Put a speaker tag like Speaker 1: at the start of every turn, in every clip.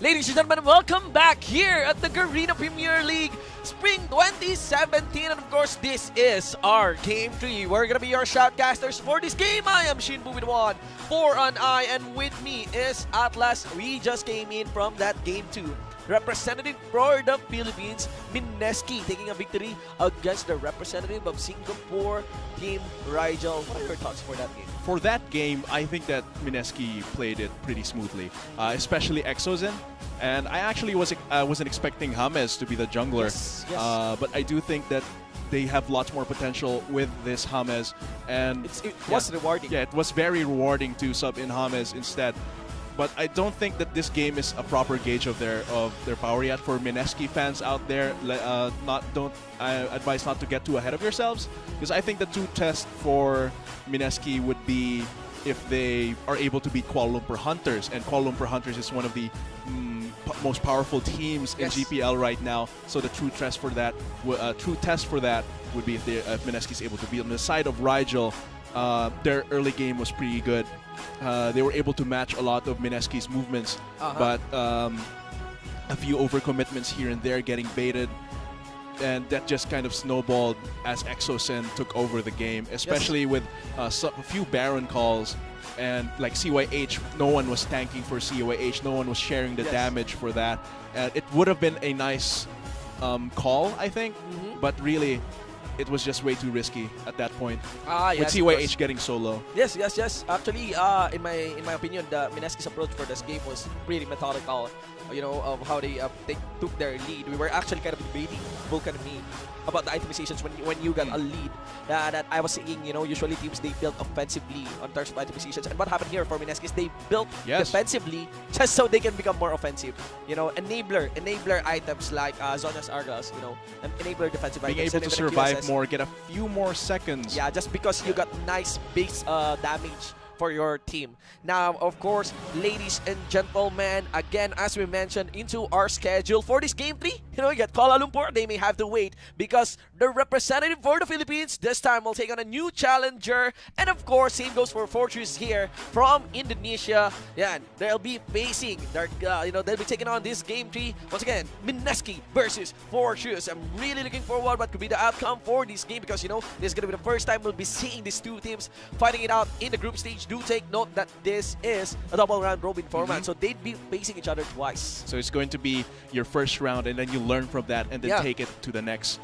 Speaker 1: Ladies and gentlemen, welcome back here at the Garena Premier League Spring 2017. And of course, this is our Game 3. We're going to be your shoutcasters for this game. I am Shinbu with 1, 4 on I, and with me is Atlas. We just came in from that Game 2. Representative for the Philippines, MSK, taking a victory against the representative of Singapore, Team Rigel. What are your thoughts for that game?
Speaker 2: For that game, I think that MSK played it pretty smoothly, especially Exozen. And I actually wasn't expecting James to be the jungler,
Speaker 1: Yes.
Speaker 2: but I do think that they have lots more potential with this James. And
Speaker 1: It was rewarding.
Speaker 2: Yeah, it was very rewarding to sub in James instead. But I don't think that this game is a proper gauge of their power yet. For MSK fans out there, I advise not to get too ahead of yourselves, because I think the true test for MSK would be if they are able to beat Kuala Lumpur Hunters, and Kuala Lumpur Hunters is one of the most powerful teams in GPL right now. So the true test for that, would be if MSK is able to beat on the side of Rigel. Their early game was pretty good. They were able to match a lot of MSK's movements, but a few overcommitments here and there getting baited, and that just kind of snowballed as Exosen took over the game, especially with a few Baron calls. And like CYH, no one was tanking for CYH, no one was sharing the damage for that. It would have been a nice call, I think, but really, it was just way too risky at that point. With CYH getting so low.
Speaker 1: Yes. Actually, in my opinion, the MSK's approach for this game was pretty methodical. You know, of how they took their lead. We were actually kind of debating, Vulcan and me, about the itemizations when you got a lead. That I was saying, you know, usually teams, they build offensively on terms of itemizations. And what happened here for MSK is they built defensively just so they can become more offensive. You know, enabler items like Zonia's Argos, you know, enabler defensive items.
Speaker 2: Being able to survive more, get a few more seconds.
Speaker 1: Yeah, just because you got nice base damage for your team. Now, of course, ladies and gentlemen, again, as we mentioned into our schedule for this Game 3, you know, you got Kuala Lumpur, they may have to wait because the representative for the Philippines this time will take on a new challenger. And of course, same goes for Fortress here from Indonesia. Yeah, they'll be facing, they'll be taking on this Game 3. Once again, MSK versus Fortress. I'm really looking forward what could be the outcome for this game, because, you know, this is going to be the first time we'll be seeing these two teams fighting it out in the group stage. Do take note that this is a double round robin format, so they'd be facing each other twice.
Speaker 2: So it's going to be your first round, and then you learn from that, and then take it to the next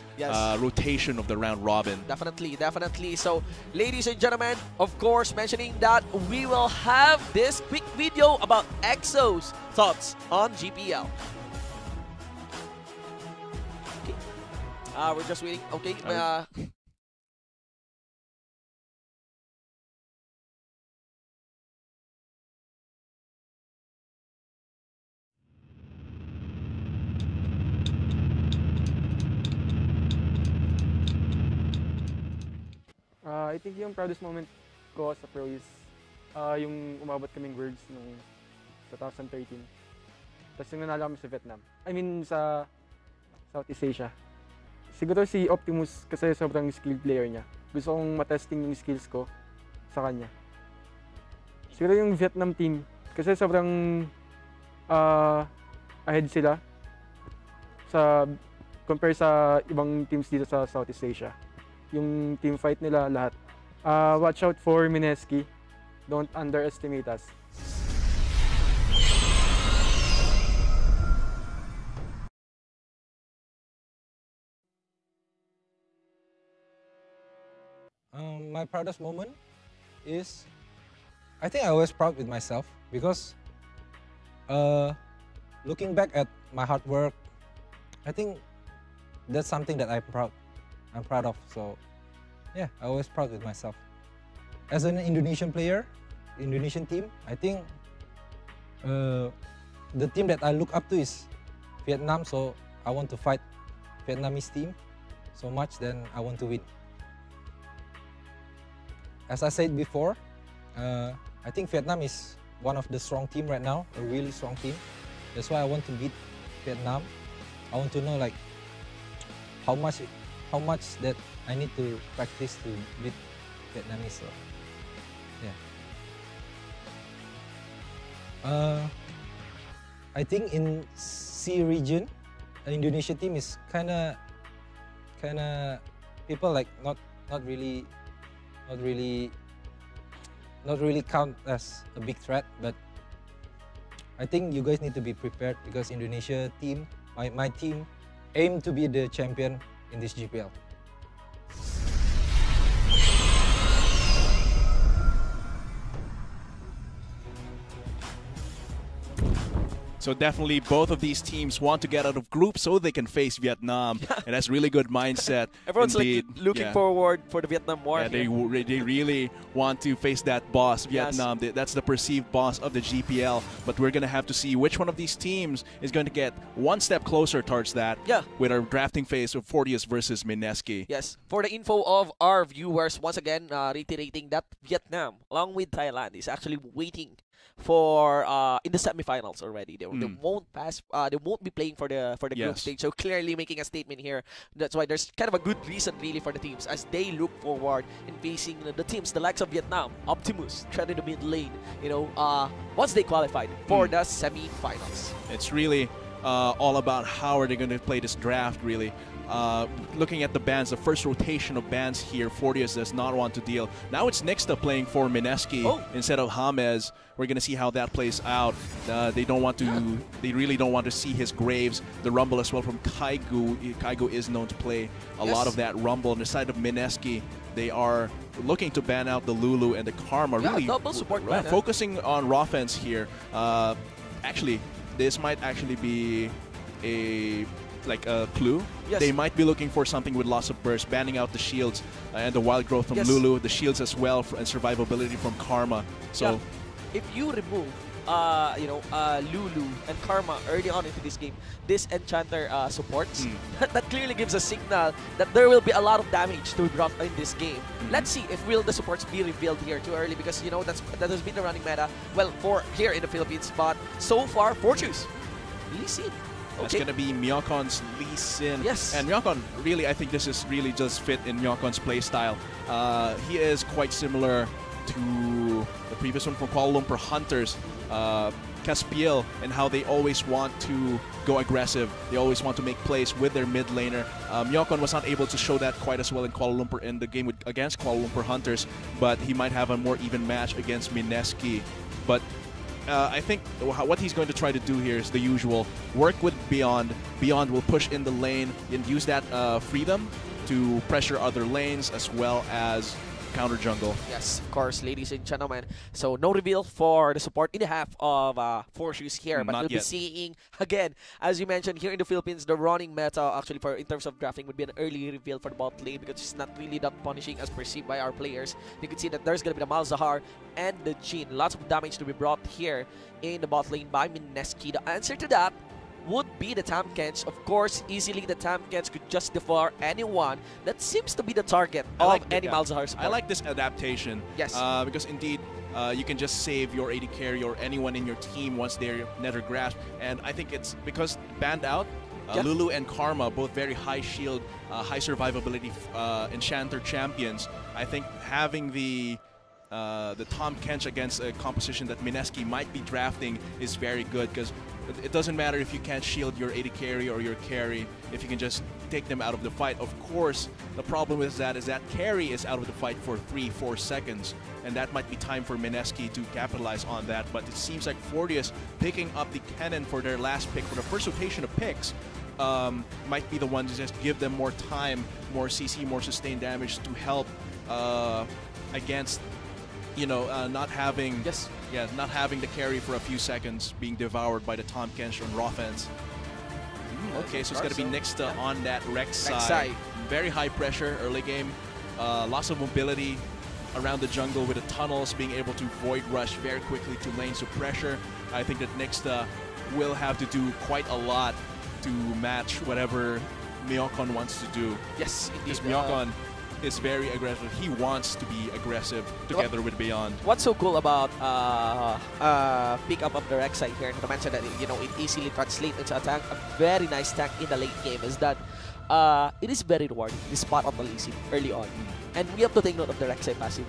Speaker 2: rotation of the round robin.
Speaker 1: Definitely. So, ladies and gentlemen, of course, mentioning that we will have this quick video about Exo's thoughts on GPL. Okay. We're just waiting. Okay.
Speaker 3: I think yung proudest moment ko sa pro is yung umabot kaming worlds noong 2013. Tapos yung nanalo kami sa Vietnam. I mean sa Southeast Asia. Siguro si Optimus kasi sobrang skilled player niya. Gusto kong matesting yung skills ko sa kanya. Siguro yung Vietnam team kasi sobrang ahead sila compare sa ibang teams dito sa Southeast Asia. Yung team fight nila, lahat. Watch out for MSK. Don't underestimate us.
Speaker 4: My proudest moment is, I think I was proud with myself because looking back at my hard work, I think that's something that I'm proud of. So yeah, I was proud with myself. As an Indonesian player, Indonesian team, I think the team that I look up to is Vietnam. So I want to fight Vietnamese team so much, then I want to win. As I said before, I think Vietnam is one of the strong team right now, a really strong team. That's why I want to beat Vietnam. I want to know like how much that I need to practice to beat Vietnamese. So, yeah. I think in C region, Indonesia team is kind of people like not really count as a big threat, but I think you guys need to be prepared because Indonesia team, my team, aim to be the champion in this GPL.
Speaker 2: So definitely both of these teams want to get out of group so they can face Vietnam. And that's really good mindset.
Speaker 1: Everyone's
Speaker 2: indeed.
Speaker 1: like looking forward for the Vietnam War.
Speaker 2: Yeah, they really want to face that boss, Vietnam.
Speaker 1: Yes.
Speaker 2: That's the perceived boss of the GPL. But we're going to have to see which one of these teams is going to get one step closer towards that with our drafting phase of Fortius versus Mineski.
Speaker 1: Yes. For the info of our viewers, once again, reiterating that Vietnam, along with Thailand, is actually waiting for in the semifinals already. They won't pass. They won't be playing for the group stage. So clearly making a statement here. That's why there's kind of a good reason really for the teams as they look forward in facing the teams, the likes of Vietnam, Optimus, treading the mid lane. You know, once they qualified for the semifinals.
Speaker 2: It's really all about how are they going to play this draft. Really. Looking at the bans, the first rotation of bans here, Fortius does not want to deal. Now it's Nixta playing for Mineski instead of James. We're going to see how that plays out. They don't want to. They really don't want to see his Graves. The Rumble as well from Kaigu. Kaigu is known to play a lot of that Rumble. On the side of Mineski, they are looking to ban out the Lulu and the Karma. Really
Speaker 1: double support ban,
Speaker 2: focusing on offense here. Actually, this might actually be a clue.
Speaker 1: Yes.
Speaker 2: They might be looking for something with loss of burst, banning out the shields and the wild growth from Lulu, the shields as well, and survivability from Karma. So,
Speaker 1: if you remove, Lulu and Karma early on into this game, this Enchanter supports, that clearly gives a signal that there will be a lot of damage to be brought in this game. Let's see if will the supports be revealed here too early because that has been the running meta. Well, for here in the Philippines, but so far, Fortunes, Lee Sin.
Speaker 2: That's going to be Myokon's Lee Sin.
Speaker 1: Yes.
Speaker 2: And Myokon, really, I think this is really just fit in Myokon's playstyle. He is quite similar to the previous one from Kuala Lumpur Hunters, Caspiel, and how they always want to go aggressive. They always want to make plays with their mid laner. Myokon was not able to show that quite as well in Kuala Lumpur in the game against Kuala Lumpur Hunters, but he might have a more even match against Mineski. But I think what he's going to try to do here is the usual. Work with Beyond. Beyond will push in the lane and use that freedom to pressure other lanes as well as counter jungle.
Speaker 1: Yes, of course, ladies and gentlemen. So no reveal for the support in the half of Fortunes here, but we'll be seeing again, as you mentioned, here in the Philippines, the running meta actually in terms of drafting would be an early reveal for the bot lane because it's not really that punishing as perceived by our players. You can see that there's gonna be the Malzahar and the Jhin. Lots of damage to be brought here in the bot lane by Mineski. The answer to that would be the Tamkens. Of course, easily the Tamkens could just devour anyone. That seems to be the target of any Malzahar support.
Speaker 2: I like this adaptation.
Speaker 1: Yes.
Speaker 2: Because indeed, you can just save your AD carry or anyone in your team once they're Nether Grasp. And I think it's because banned out, Lulu and Karma, both very high shield, high survivability Enchanter champions. I think having the Tahm Kench against a composition that Mineski might be drafting is very good because it doesn't matter if you can't shield your AD carry or your carry, if you can just take them out of the fight. Of course, the problem with that is that carry is out of the fight for 3-4 seconds, and that might be time for Mineski to capitalize on that. But it seems like Fortius picking up the cannon for their last pick, for the first rotation of picks, might be the one to just give them more time, more CC, more sustained damage to help against not having not having the carry for a few seconds being devoured by the Tahm Kench on offense. Okay, so it's going to be Nixta on that Rex side. Very high pressure early game. Lots of mobility around the jungle with the tunnels, being able to void rush very quickly to lane. So pressure, I think that Nixta will have to do quite a lot to match whatever Myokon wants to do.
Speaker 1: Yes, indeed.
Speaker 2: Because Myokon is very aggressive. He wants to be aggressive together with Beyond.
Speaker 1: What's so cool about pick up of the Rex side here, to mention that it easily translates into a very nice tank in the late game, is that it is very rewarding, the spot on the Lee Sin early on. And we have to take note of the Rex side passive.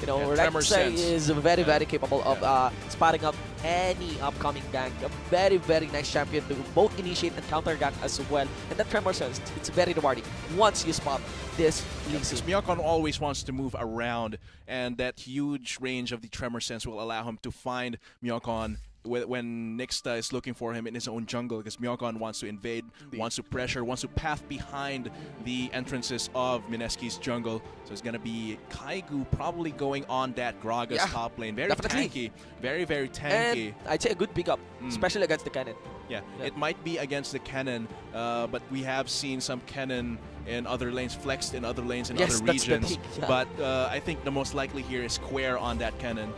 Speaker 1: Rex side is very, very capable of spotting up any upcoming gank. A very, very nice champion to both initiate and counter gank as well. And that Tremor Sense, it's very rewarding once you spot this Lee Sin.
Speaker 2: Because Myokon always wants to move around, and that huge range of the Tremor Sense will allow him to find Myokon when Nixta is looking for him in his own jungle, because Myokon wants to invade, wants to pressure, wants to path behind the entrances of Mineski's jungle. So it's going to be Kaigu probably going on that Gragas top lane. Very tanky. Very, very tanky.
Speaker 1: And I'd say a good pickup, especially against the cannon.
Speaker 2: Yeah, it might be against the cannon, but we have seen some cannon in other lanes, flexed in other lanes in other regions. But I think the most likely here is Square on that cannon.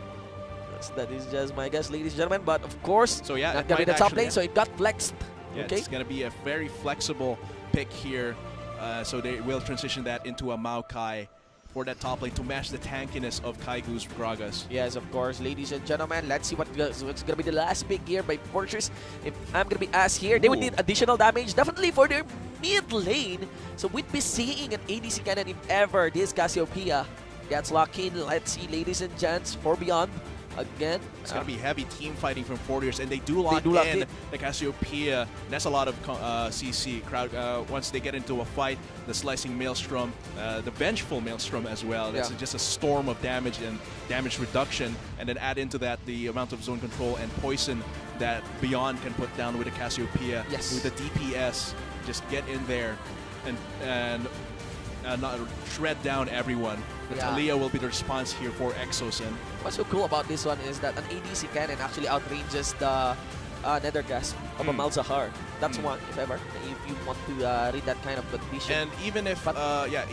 Speaker 1: That is just my guess, ladies and gentlemen. But of course,
Speaker 2: so yeah,
Speaker 1: not gonna be the top lane, so it got flexed.
Speaker 2: Yeah,
Speaker 1: okay,
Speaker 2: it's gonna be a very flexible pick here. So they will transition that into a Maokai for that top lane to match the tankiness of Kaigu's Gragas.
Speaker 1: Yes, of course, ladies and gentlemen. Let's see what's gonna be the last pick here by Fortress. If I'm gonna be asked here, they would need additional damage, definitely for their mid lane. So we'd be seeing an ADC cannon if ever this Cassiopeia gets locked in. Let's see, ladies and gents, for Beyond. Again,
Speaker 2: it's going to be heavy team fighting from Fortiers, and they do lock in the Cassiopeia. That's a lot of CC crowd. Once they get into a fight, the Slicing Maelstrom, the Vengeful Maelstrom as well. That's just a storm of damage and damage reduction, and then add into that the amount of zone control and poison that Beyond can put down with the Cassiopeia.
Speaker 1: Yes.
Speaker 2: With the DPS, just get in there and not shred down everyone. The Talia will be the response here for Exosen.
Speaker 1: What's so cool about this one is that an ADC cannon actually outranges the Nether Gasp of a Malzahar. That's one, if ever, if you want to read that kind of condition.
Speaker 2: And even if,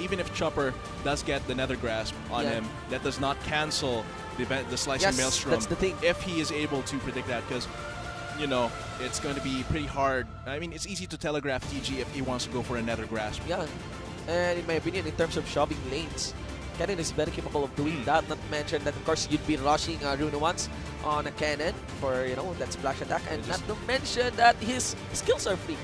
Speaker 2: even if Chopper does get the Nether Grasp on him, that does not cancel the Slicing Maelstrom.
Speaker 1: That's the thing.
Speaker 2: If he is able to predict that, because you know, it's going to be pretty hard. I mean, it's easy to telegraph TG if he wants to go for a Nether Grasp.
Speaker 1: Yeah, and in my opinion, in terms of shoving lanes, Cannon is very capable of doing that. Not to mention that, of course, you'd be rushing Rune once on a cannon for, you know, that splash attack. And not to mention that his skills are free.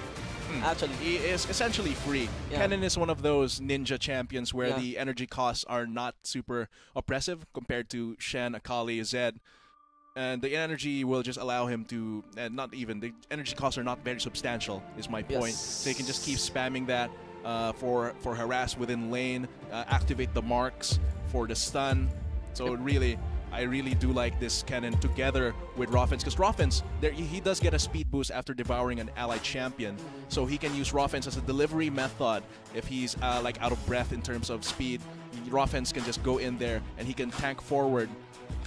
Speaker 1: Actually,
Speaker 2: he is essentially free. Cannon is one of those ninja champions where the energy costs are not super oppressive compared to Shen, Akali, Zed. And the energy will just allow him to, and not even, the energy costs are not very substantial, is my point. So you can just keep spamming that. For harass within lane, activate the marks for the stun. So really, I really do like this cannon together with Roffens, because Roffens, he does get a speed boost after devouring an allied champion. So he can use Roffens as a delivery method if he's like out of breath in terms of speed. Roffens can just go in there and he can tank forward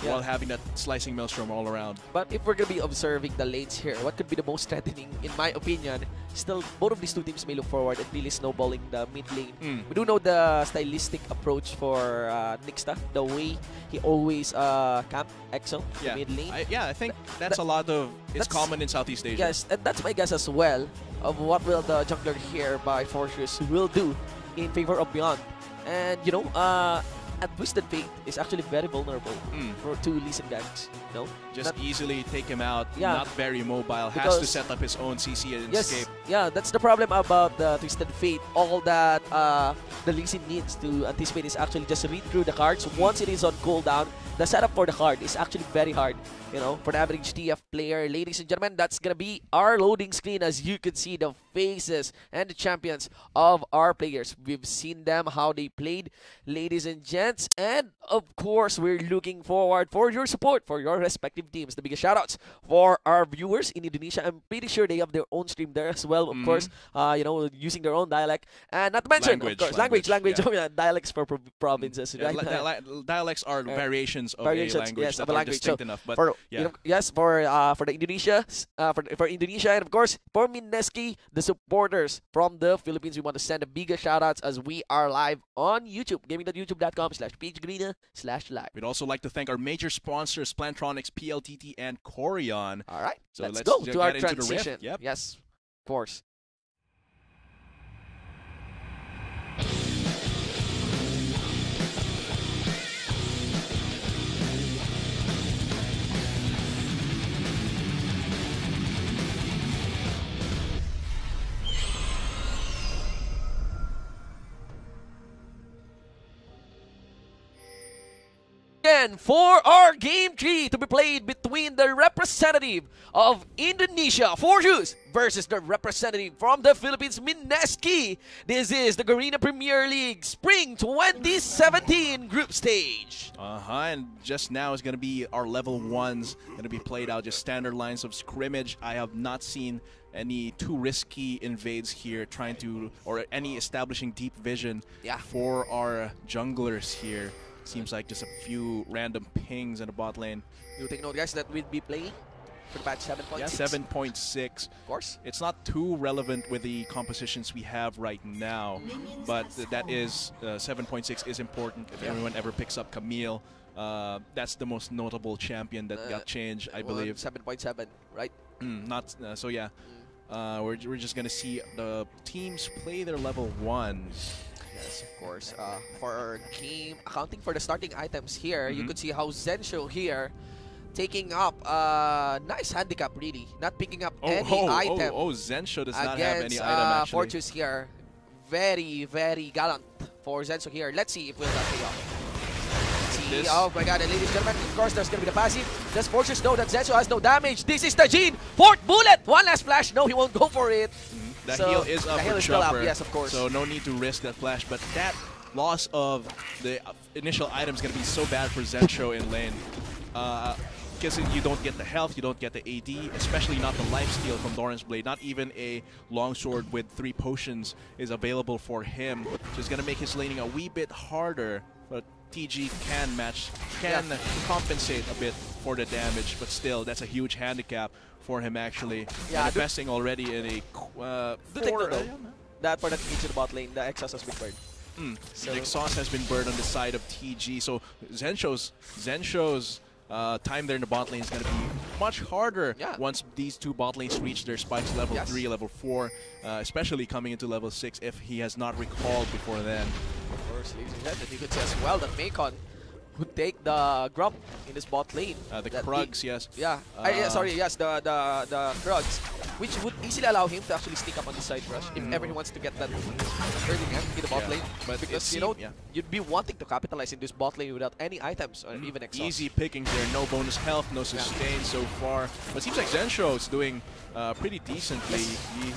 Speaker 2: while having that Slicing Maelstrom all around.
Speaker 1: But if we're going to be observing the lanes here, what could be the most threatening, in my opinion, still both of these two teams may look forward and really snowballing the mid lane. We do know the stylistic approach for Nixta, the way he always camp Exo the mid lane.
Speaker 2: I think that's a lot of, it's common in Southeast Asia.
Speaker 1: Yes, and that's my guess as well of what will the jungler here by Fortress will do in favor of Beyond. And, you know, at Twisted Fate is actually very vulnerable to Lee Sin ganks. No?
Speaker 2: Just easily take him out, not very mobile, has to set up his own CC and escape.
Speaker 1: Yeah, that's the problem about the Twisted Fate. All that the Lee Sin needs to anticipate is actually just read through the cards. Once it is on cooldown, the setup for the card is actually very hard. You know, for the average TF player. Ladies and gentlemen, that's gonna be our loading screen. As you can see, the faces and the champions of our players. We've seen them, how they played, ladies and gents. And of course, we're looking forward for your support for your respective teams. The biggest shoutouts for our viewers in Indonesia. I'm pretty sure they have their own stream there as well. Of course, you know, using their own dialect. And not to mention, of course, language. Dialects for provinces. Right?
Speaker 2: Dialects are variations of a language that are distinct enough. But
Speaker 1: you know, yes, for the Indonesia, for Indonesia, and of course for Mineski, the supporters from the Philippines, we want to send a big shoutouts as we are live on YouTube, gaming.youtube.com/pagegarena/live.
Speaker 2: We'd also like to thank our major sponsors, Plantronics, PLTT, and Corion.
Speaker 1: All right,
Speaker 2: so
Speaker 1: let's go to our transition.
Speaker 2: Yep.
Speaker 1: Yes, of course. again for our Game 3 to be played between the representative of Indonesia, Fortress, versus the representative from the Philippines, MSK. This is the Garena Premier League Spring 2017 group stage.
Speaker 2: And just now is going to be our level 1s, going to be played out, just standard lines of scrimmage. I have not seen any too risky invades here, trying to, or any establishing deep vision for our junglers here. Seems like just a few random pings in the bot lane.
Speaker 1: You take note, guys, that we'll be playing for the patch 7.6.
Speaker 2: Yeah, 7.6.
Speaker 1: Of course.
Speaker 2: It's not too relevant with the compositions we have right now, but that is 7.6 is important if anyone ever picks up Camille. That's the most notable champion that got changed, I believe.
Speaker 1: 7.7, right?
Speaker 2: So yeah. We're just gonna see the teams play their level 1s.
Speaker 1: Yes, of course. For our game, accounting for the starting items here, you could see how Zensho here taking up nice handicap, really. Not picking up any item.
Speaker 2: Zensho does not have any item, actually.
Speaker 1: Fortress here. Very, very gallant for Zensho here. Let's see if we'll not pay off. Oh my god, and ladies and gentlemen, of course there's going to be the passive. Does Fortress know that Zensho has no damage? This is the Jean! Fourth bullet! One last flash. No, he won't go for it.
Speaker 2: The heal is up for Chopper,
Speaker 1: yes, of course.
Speaker 2: So no need to risk that flash, but that loss of the initial item is going to be so bad for Zensho in lane. Because you don't get the health, you don't get the AD, especially not the lifesteal from Doran's Blade. Not even a longsword with 3 potions is available for him. So it's going to make his laning a wee bit harder, but TG can compensate a bit for the damage, but still, that's a huge handicap for him, actually. Manifesting already in a
Speaker 1: that for that engage in the bot lane, the exhaust has been burned.
Speaker 2: So the exhaust has been burned on the side of TG, so Zensho's time there in the bot lane is going to be much harder once these 2 bot lanes reach their spikes level 3, level 4, especially coming into level 6 if he has not recalled before then.
Speaker 1: Of course, ladies and gentlemen, you could say as well that Macon would take the Grump in this bot lane.
Speaker 2: The Krugs, yes.
Speaker 1: Yeah, the Krugs, which would easily allow him to actually sneak up on the side rush if ever he wants to get that early game in the bot lane.
Speaker 2: But
Speaker 1: because, you'd be wanting to capitalize in this bot lane without any items or even exhaust.
Speaker 2: Easy pickings there, no bonus health, no sustain so far. But it seems like Zensho is doing pretty decently.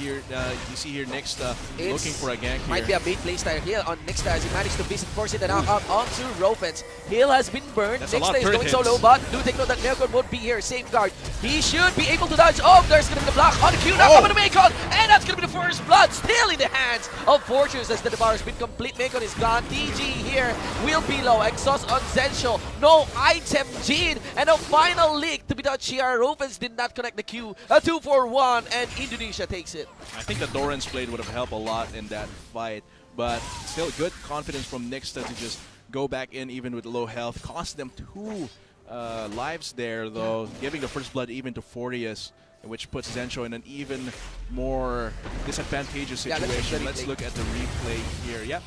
Speaker 2: You see here Nixta looking for a gank here.
Speaker 1: Might be a bait playstyle here on Nixta as he managed to visit force it and out onto Rofens. Heal has been burned. Nixta is going solo, but do take note that Neocon won't be here. Safeguard. He should be able to dodge. Oh, there's going to be the block on the Q. Now coming to Macon, and that's going to be the first blood still in the hands of Fortress as the devour has been complete. Macon is gone. TG here will be low. Exhaust on Zensho. No item Jean, and a final leak to be dodged here. Rofens did not connect the Q. A 2-for-1, and Indonesia takes it.
Speaker 2: I think the Doran's Blade would have helped a lot in that fight, but still good confidence from Nixta to just go back in even with low health. Cost them 2 lives there, though, giving the first blood even to Fortius, which puts Zensho in an even more disadvantageous situation. Let's look at the replay here. Yeah,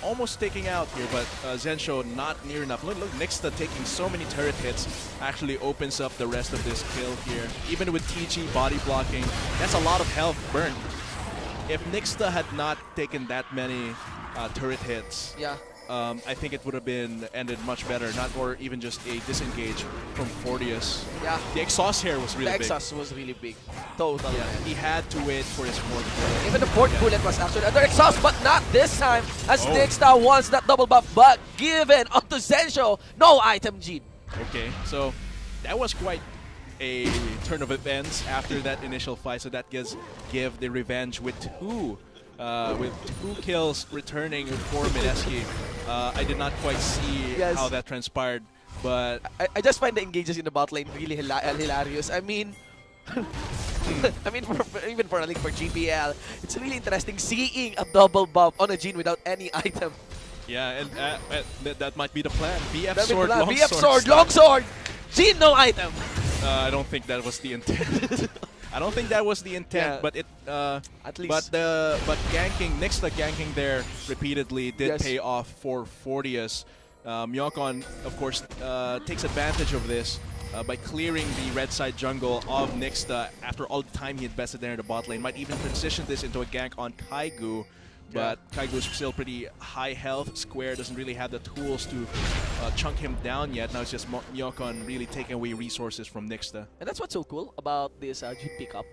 Speaker 2: almost taking out here, but Zensho not near enough. Look, Nixta taking so many turret hits actually opens up the rest of this kill here. Even with TG body blocking, that's a lot of health burned. If Nixta had not taken that many turret hits, I think it would have been ended much better, or even just a disengage from Fortius.
Speaker 1: Yeah.
Speaker 2: The exhaust here was really big.
Speaker 1: The exhaust was really big. Totally.
Speaker 2: Yeah, he had to wait for his 4th bullet.
Speaker 1: Even the 4th bullet was actually under exhaust, but not this time, as Nixta wants that double buff, but given onto Zensho. No item, Jean.
Speaker 2: Okay, so that was quite a turn of events after that initial fight, so that give the revenge with 2 kills returning for MSK. I did not quite see how that transpired, but
Speaker 1: I just find the engages in the bot lane really hilarious. I mean, even for a link for GPL, it's really interesting seeing a double buff on a Jean without any item.
Speaker 2: Yeah, and that might be the plan. BF sword, longsword.
Speaker 1: BF sword, longsword. Jean, no item.
Speaker 2: I don't think that was the intent. I don't think that was the intent, but it.
Speaker 1: At least.
Speaker 2: But ganking, Nixta ganking there repeatedly did pay off for Fortius. Myokon, of course, takes advantage of this by clearing the red side jungle of Nixta after all the time he invested there in the bot lane. Might even transition this into a gank on Kaigu, but Kaigu's still pretty high health. Square doesn't really have the tools to chunk him down yet. Now it's just Myokon really taking away resources from Nixta.
Speaker 1: And that's what's so cool about this Jin pickup.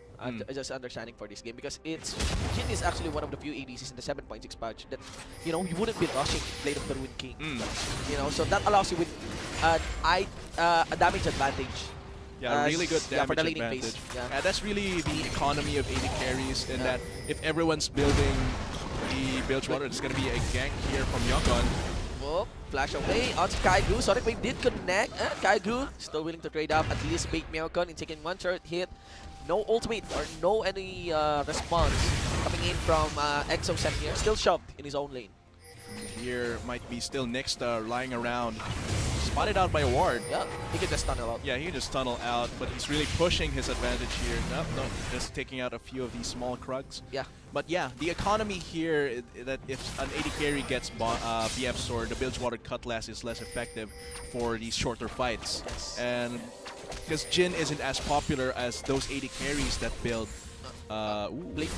Speaker 1: Just understanding for this game, because Jin is actually one of the few ADCs in the 7.6 patch that you wouldn't be rushing Blade of the Ruined King. So that allows you with a damage advantage.
Speaker 2: Yeah, really good damage
Speaker 1: for the laning
Speaker 2: advantage.
Speaker 1: phase.
Speaker 2: Yeah, that's really the economy of AD carries, in that if everyone's building the Bilgewater, it's going to be a gank here from Myokon.
Speaker 1: Oh, flash away onto Kaigu. Sonic Wave did connect. Kaigu still willing to trade up, at least bait Myokon in taking one turret hit. No ultimate or no any response coming in from Exocet here. Still shoved in his own lane.
Speaker 2: Here might be still Nixta lying around. Spotted out by a ward.
Speaker 1: Yeah, he can just tunnel out.
Speaker 2: Yeah, he can just tunnel out, but he's really pushing his advantage here. No, just taking out a few of these small Krugs.
Speaker 1: Yeah.
Speaker 2: But yeah, the economy here, that if an AD carry gets BF Sword, the Bilgewater Cutlass is less effective for these shorter fights.
Speaker 1: Yes.
Speaker 2: And because Jin isn't as popular as those AD carries that build.
Speaker 1: Blink.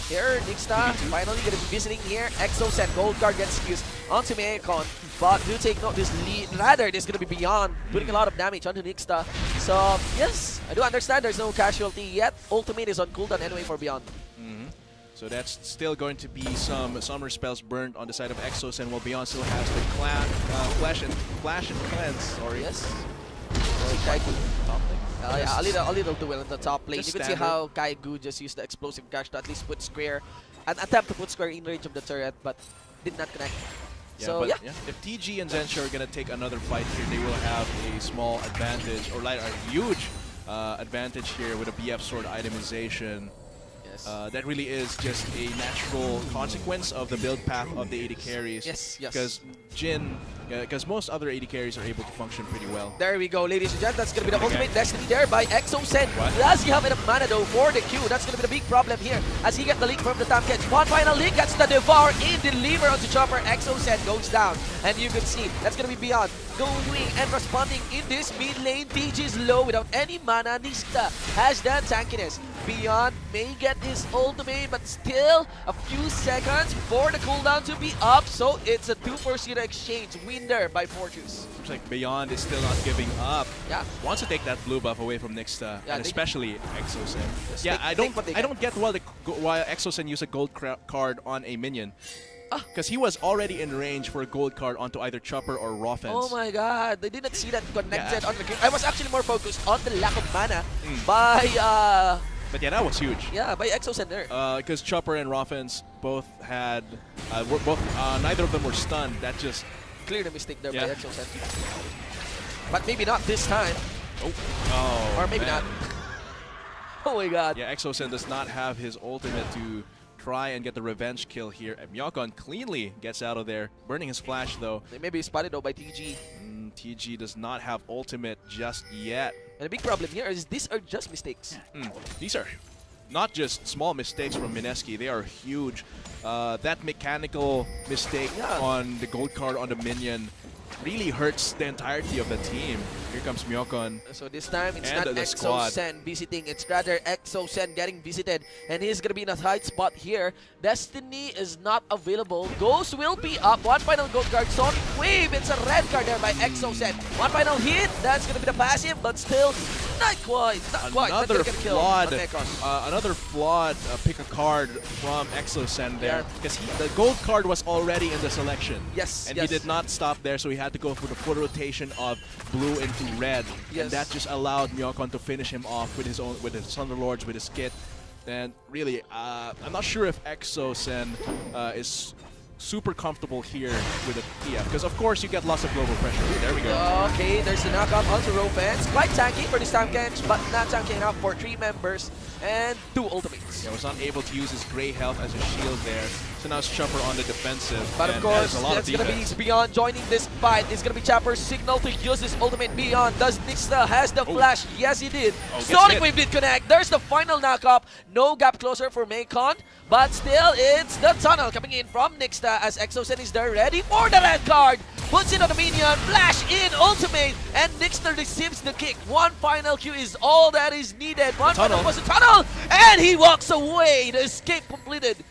Speaker 1: Here, Nixta finally going to be visiting here. Exocet Gold Card gets used onto Myokon, but do take note, this lead, rather, this is going to be Beyond, doing a lot of damage onto Nixta. So, yes, I do understand there's no casualty yet. Ultimate is on cooldown anyway for Beyond.
Speaker 2: So that's still going to be some summer spells burned on the side of Exos, and while Beyond still has the flash and cleanse. Sorry.
Speaker 1: Yes.
Speaker 2: Kaigu, top lane.
Speaker 1: Yeah, a little duel in the top lane.
Speaker 2: Just
Speaker 1: You can see how Kaigu just used the explosive cash to at least put Square, an attempt to put Square in range of the turret, but did not connect.
Speaker 2: Yeah,
Speaker 1: so
Speaker 2: but
Speaker 1: yeah.
Speaker 2: If TG and Zensha are gonna take another fight here, they will have a small advantage, or like a huge advantage here with a BF Sword itemization. That really is just a natural consequence of the build path of the AD carries.
Speaker 1: Yes.
Speaker 2: Because Jin, because most other AD carries are able to function pretty well.
Speaker 1: There we go, ladies and gentlemen. That's going to be the ultimate destiny there by Exocet. Does he have enough mana though for the Q? That's going to be the big problem here as he gets the link from the top catch. One final link, gets the Devour in, deliver onto Chopper. Exocet goes down. And you can see that's going to be Beyond going and responding in this mid lane. TG is low without any mana. Nixta has that tankiness. Beyond may get his ultimate, but still a few seconds for the cooldown to be up. So it's a 2-for-0 exchange. Win there by Fortress.
Speaker 2: Looks like Beyond is still not giving up.
Speaker 1: Yeah.
Speaker 2: Wants to take that blue buff away from Nixta,
Speaker 1: Yeah,
Speaker 2: and especially Exocet.
Speaker 1: Just
Speaker 2: Yeah, I don't get why Exocet use a gold card on a minion. Because he was already in range for a gold card onto either Chopper or Raw Fence.
Speaker 1: Oh my god, they didn't see that connected on the game. I was actually more focused on the lack of mana by
Speaker 2: But yeah, that was huge.
Speaker 1: yeah, by Exocet there.
Speaker 2: Because Chopper and Raw Fence both had, neither of them were stunned. That just
Speaker 1: Clear the mistake there by Exocet. But maybe not this time.
Speaker 2: oh,
Speaker 1: Or maybe
Speaker 2: man.
Speaker 1: not. Oh my god.
Speaker 2: Yeah, Exocet does not have his ultimate to try and get the revenge kill here. And Myokon cleanly gets out of there, burning his flash though.
Speaker 1: They may be spotted though by TG.
Speaker 2: TG does not have ultimate just yet.
Speaker 1: And the big problem here is these are just mistakes.
Speaker 2: These are not just small mistakes from Mineski, they are huge. That mechanical mistake on the gold card on the minion really hurts the entirety of the team. Here comes Myokon.
Speaker 1: So this time, it's
Speaker 2: And
Speaker 1: not
Speaker 2: the
Speaker 1: Exocet visiting, it's rather Exocet getting visited. And he's going to be in a tight spot here. Destiny is not available. Ghost will be up. One final gold card. Sonic Wave, it's a red card there by Exocet. One final hit, that's going to be the passive, but still not quite.
Speaker 2: Another flawed pick a card from Exocet there. Because the gold card was already in the selection.
Speaker 1: Yes,
Speaker 2: and he did not stop there, so he had to go for the full rotation of blue into red. And that just allowed Myokon to finish him off with his Thunderlords, with his kit. And really, I'm not sure if Exocet is super comfortable here with the PF, because of course you get lots of global pressure. Ooh, there we go.
Speaker 1: Okay, there's the knockout onto Rovens. Quite tanky for this time catch, but not tanky enough for 3 members and 2 ultimates.
Speaker 2: Yeah, was not able to use his gray health as a shield there. So now it's Chopper on the defensive.
Speaker 1: But of course,
Speaker 2: that's
Speaker 1: going to be Beyond joining this fight. It's going to be Chopper's signal to use his ultimate. Beyond. Does Nixta has the flash? Yes, he did. Sonic Wave did connect. There's the final knockup. No gap closer for Myokon. But still, it's the tunnel coming in from Nixta as Exocet is there ready for the red card. Puts it on the minion. Flash in ultimate. And Nixta receives the kick. One final Q is all that is needed. One final was a tunnel. And he walks away. The escape completed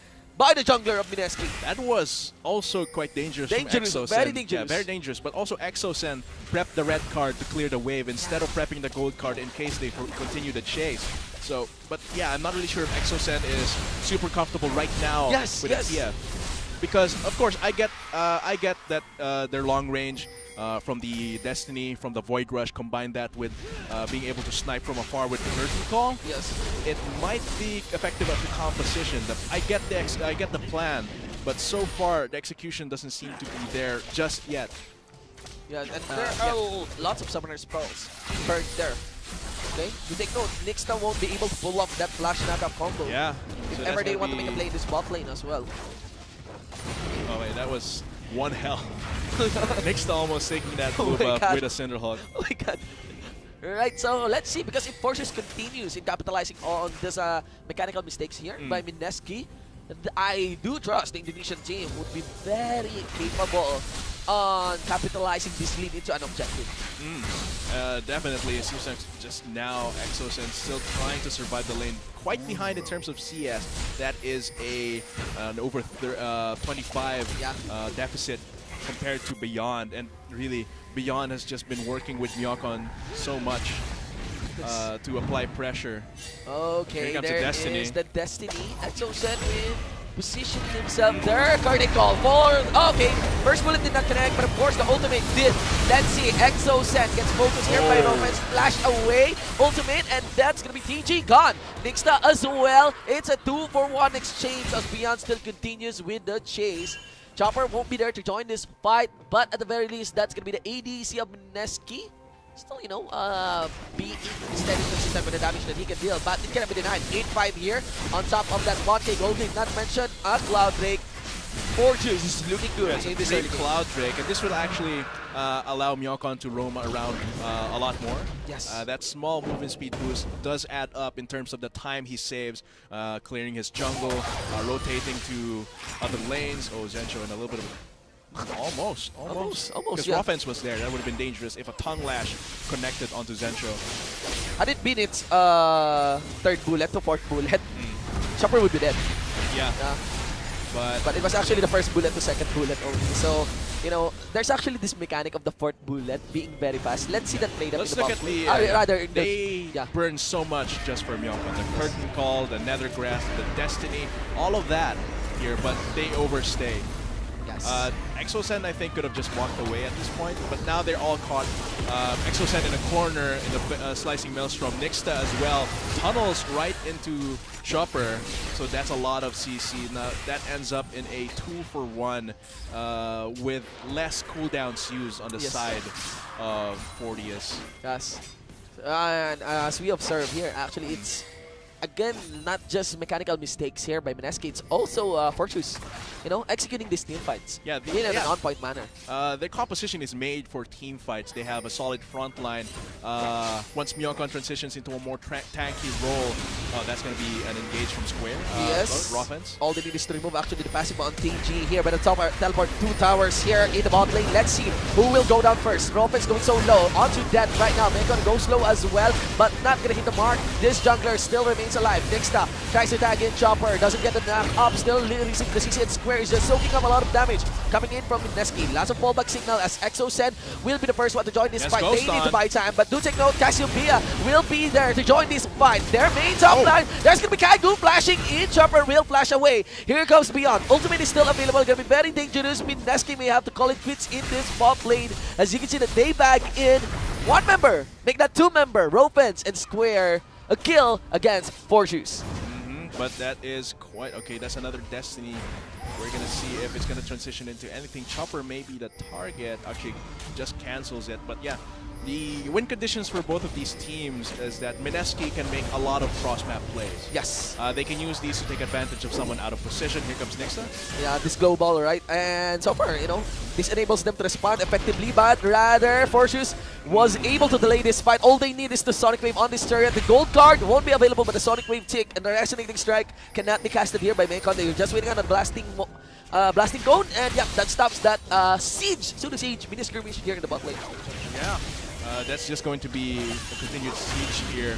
Speaker 1: by the jungler of MSK.
Speaker 2: That was also quite dangerous,
Speaker 1: Dangerous,
Speaker 2: from Exosen.
Speaker 1: very dangerous.
Speaker 2: Yeah, very dangerous. But also Exosen prepped the red card to clear the wave instead of prepping the gold card in case they continue the chase. So, but yeah, I'm not really sure if Exosen is super comfortable right now with FTF. Because of course I get that their long range from the Destiny, from the Void Rush, combine that with being able to snipe from afar with the Curtain Call.
Speaker 1: Yes.
Speaker 2: It might be effective at the composition. I get the plan, but so far the execution doesn't seem to be there just yet.
Speaker 1: Yeah, and there are lots of summoner spells burned there. Okay, you take note, Nixta won't be able to pull off that flash knockup combo.
Speaker 2: Yeah.
Speaker 1: If
Speaker 2: So
Speaker 1: ever they want to make a play in this bot lane as well.
Speaker 2: Oh wait, that was one hell. Nixta almost taking that move
Speaker 1: my
Speaker 2: up
Speaker 1: God.
Speaker 2: with a Cinderhawk.
Speaker 1: Oh my god. Right, so let's see, because if Forces continues in capitalizing on this mechanical mistakes here by MSK, I do trust the Indonesian team would be very capable on capitalizing this lead into an objective.
Speaker 2: Definitely, it seems like just now Exosen still trying to survive the lane, quite behind in terms of CS. That is an over 25 deficit compared to Beyond, and really Beyond has just been working with Myokon so much to apply pressure.
Speaker 1: Okay,
Speaker 2: Here comes
Speaker 1: there
Speaker 2: the Destiny.
Speaker 1: is the Destiny. Exosen will position himself there. Curtain Call for, okay, first bullet did not connect, but of course the ultimate did. Let's see, Exosen gets focused here by Romance, flash away, ultimate, and that's gonna be TG gone. Nixta as well. It's a 2-for-1 exchange as Beyond still continues with the chase. Chopper won't be there to join this fight, but at the very least, that's gonna be the ADC of MSK. Still, you know, being steady consistent with the damage that he can deal, but it cannot be denied. 8-5 here on top of that 1K gold lead. Not mentioned a Cloud Drake. Fortress is looking good in this early game.
Speaker 2: Cloud Drake, and this will actually allow Myokon to roam around a lot more.
Speaker 1: Yes.
Speaker 2: That small movement speed boost does add up in terms of the time he saves, clearing his jungle, rotating to other lanes. Oh, Zencho in a little bit of almost. Because
Speaker 1: yeah.
Speaker 2: offense was there. That would have been dangerous if a tongue lash connected onto Zencho.
Speaker 1: Had it been its third bullet to fourth bullet, Chopper would be dead.
Speaker 2: Yeah.
Speaker 1: But it was actually the first bullet to second bullet only. So, you know, there's actually this mechanic of the fourth bullet being very fast. Let's see that played out in
Speaker 2: Let's
Speaker 1: the
Speaker 2: look
Speaker 1: bot
Speaker 2: at the...
Speaker 1: lane.
Speaker 2: they burn so much just for Myokon. The Curtain Call, the Nether Grass, the Destiny, all of that here, but they overstay.
Speaker 1: Yes.
Speaker 2: Exosen, I think, could have just walked away at this point, but now they're all caught. Exosen in a corner in the slicing maelstrom. Nixta as well tunnels right into Chopper, so that's a lot of CC. Now that ends up in a 2-for-1 with less cooldowns used on the side of Fortius.
Speaker 1: Yes. And as we observe here, actually, it's again not just mechanical mistakes here by MSK. It's also Fortress, you know, executing these team fights.
Speaker 2: Yeah,
Speaker 1: in an on-point manner.
Speaker 2: Their composition is made for team fights. They have a solid front line. Once Myokon transitions into a more tanky role, that's going to be an engage from Square.
Speaker 1: Yes.
Speaker 2: Offense.
Speaker 1: All they need is to remove actually the passive on TG here, but the top teleport 2 towers here in the bot lane. Let's see who will go down first. Roffen's going so low. Onto that right now. Mekon goes low as well, but not going to hit the mark. This jungler still remains alive. Nixta tries to tag in Chopper. Doesn't get the knock up. Still releasing the CC, and Square is just soaking up a lot of damage coming in from MSK. Lots of fallback signal as Exosen will be the first one to join this fight. They need to buy time, but do take note, Cassiopeia will be there to join this fight. Their main top line. There's going to be Kaigu flashing in. Chopper will flash away. Here comes Beyond. Ultimate is still available. Going to be very dangerous. MSK may have to call it quits in this bot lane. As you can see that they bag in 1 member. Make that 2 member. Ropens and Square. A kill against Fortress.
Speaker 2: But that is quite okay. That's another Destiny. We're gonna see if it's gonna transition into anything. Chopper may be the target. Actually, just cancels it. But yeah, the win conditions for both of these teams is that MSK can make a lot of cross-map plays.
Speaker 1: Yes.
Speaker 2: They can use these to take advantage of someone out of position. Here comes Nixta.
Speaker 1: Yeah, this global, right? And so far, you know, this enables them to respond effectively, but rather Fortress was able to delay this fight. All they need is the Sonic Wave on this turret. The gold card won't be available, but the Sonic Wave tick and the Resonating Strike cannot be casted here by Mekon. They're just waiting on a blasting cone, and yeah, that stops that siege, pseudo siege, mini skirmish here in the bot lane.
Speaker 2: Yeah. That's just going to be a continued siege here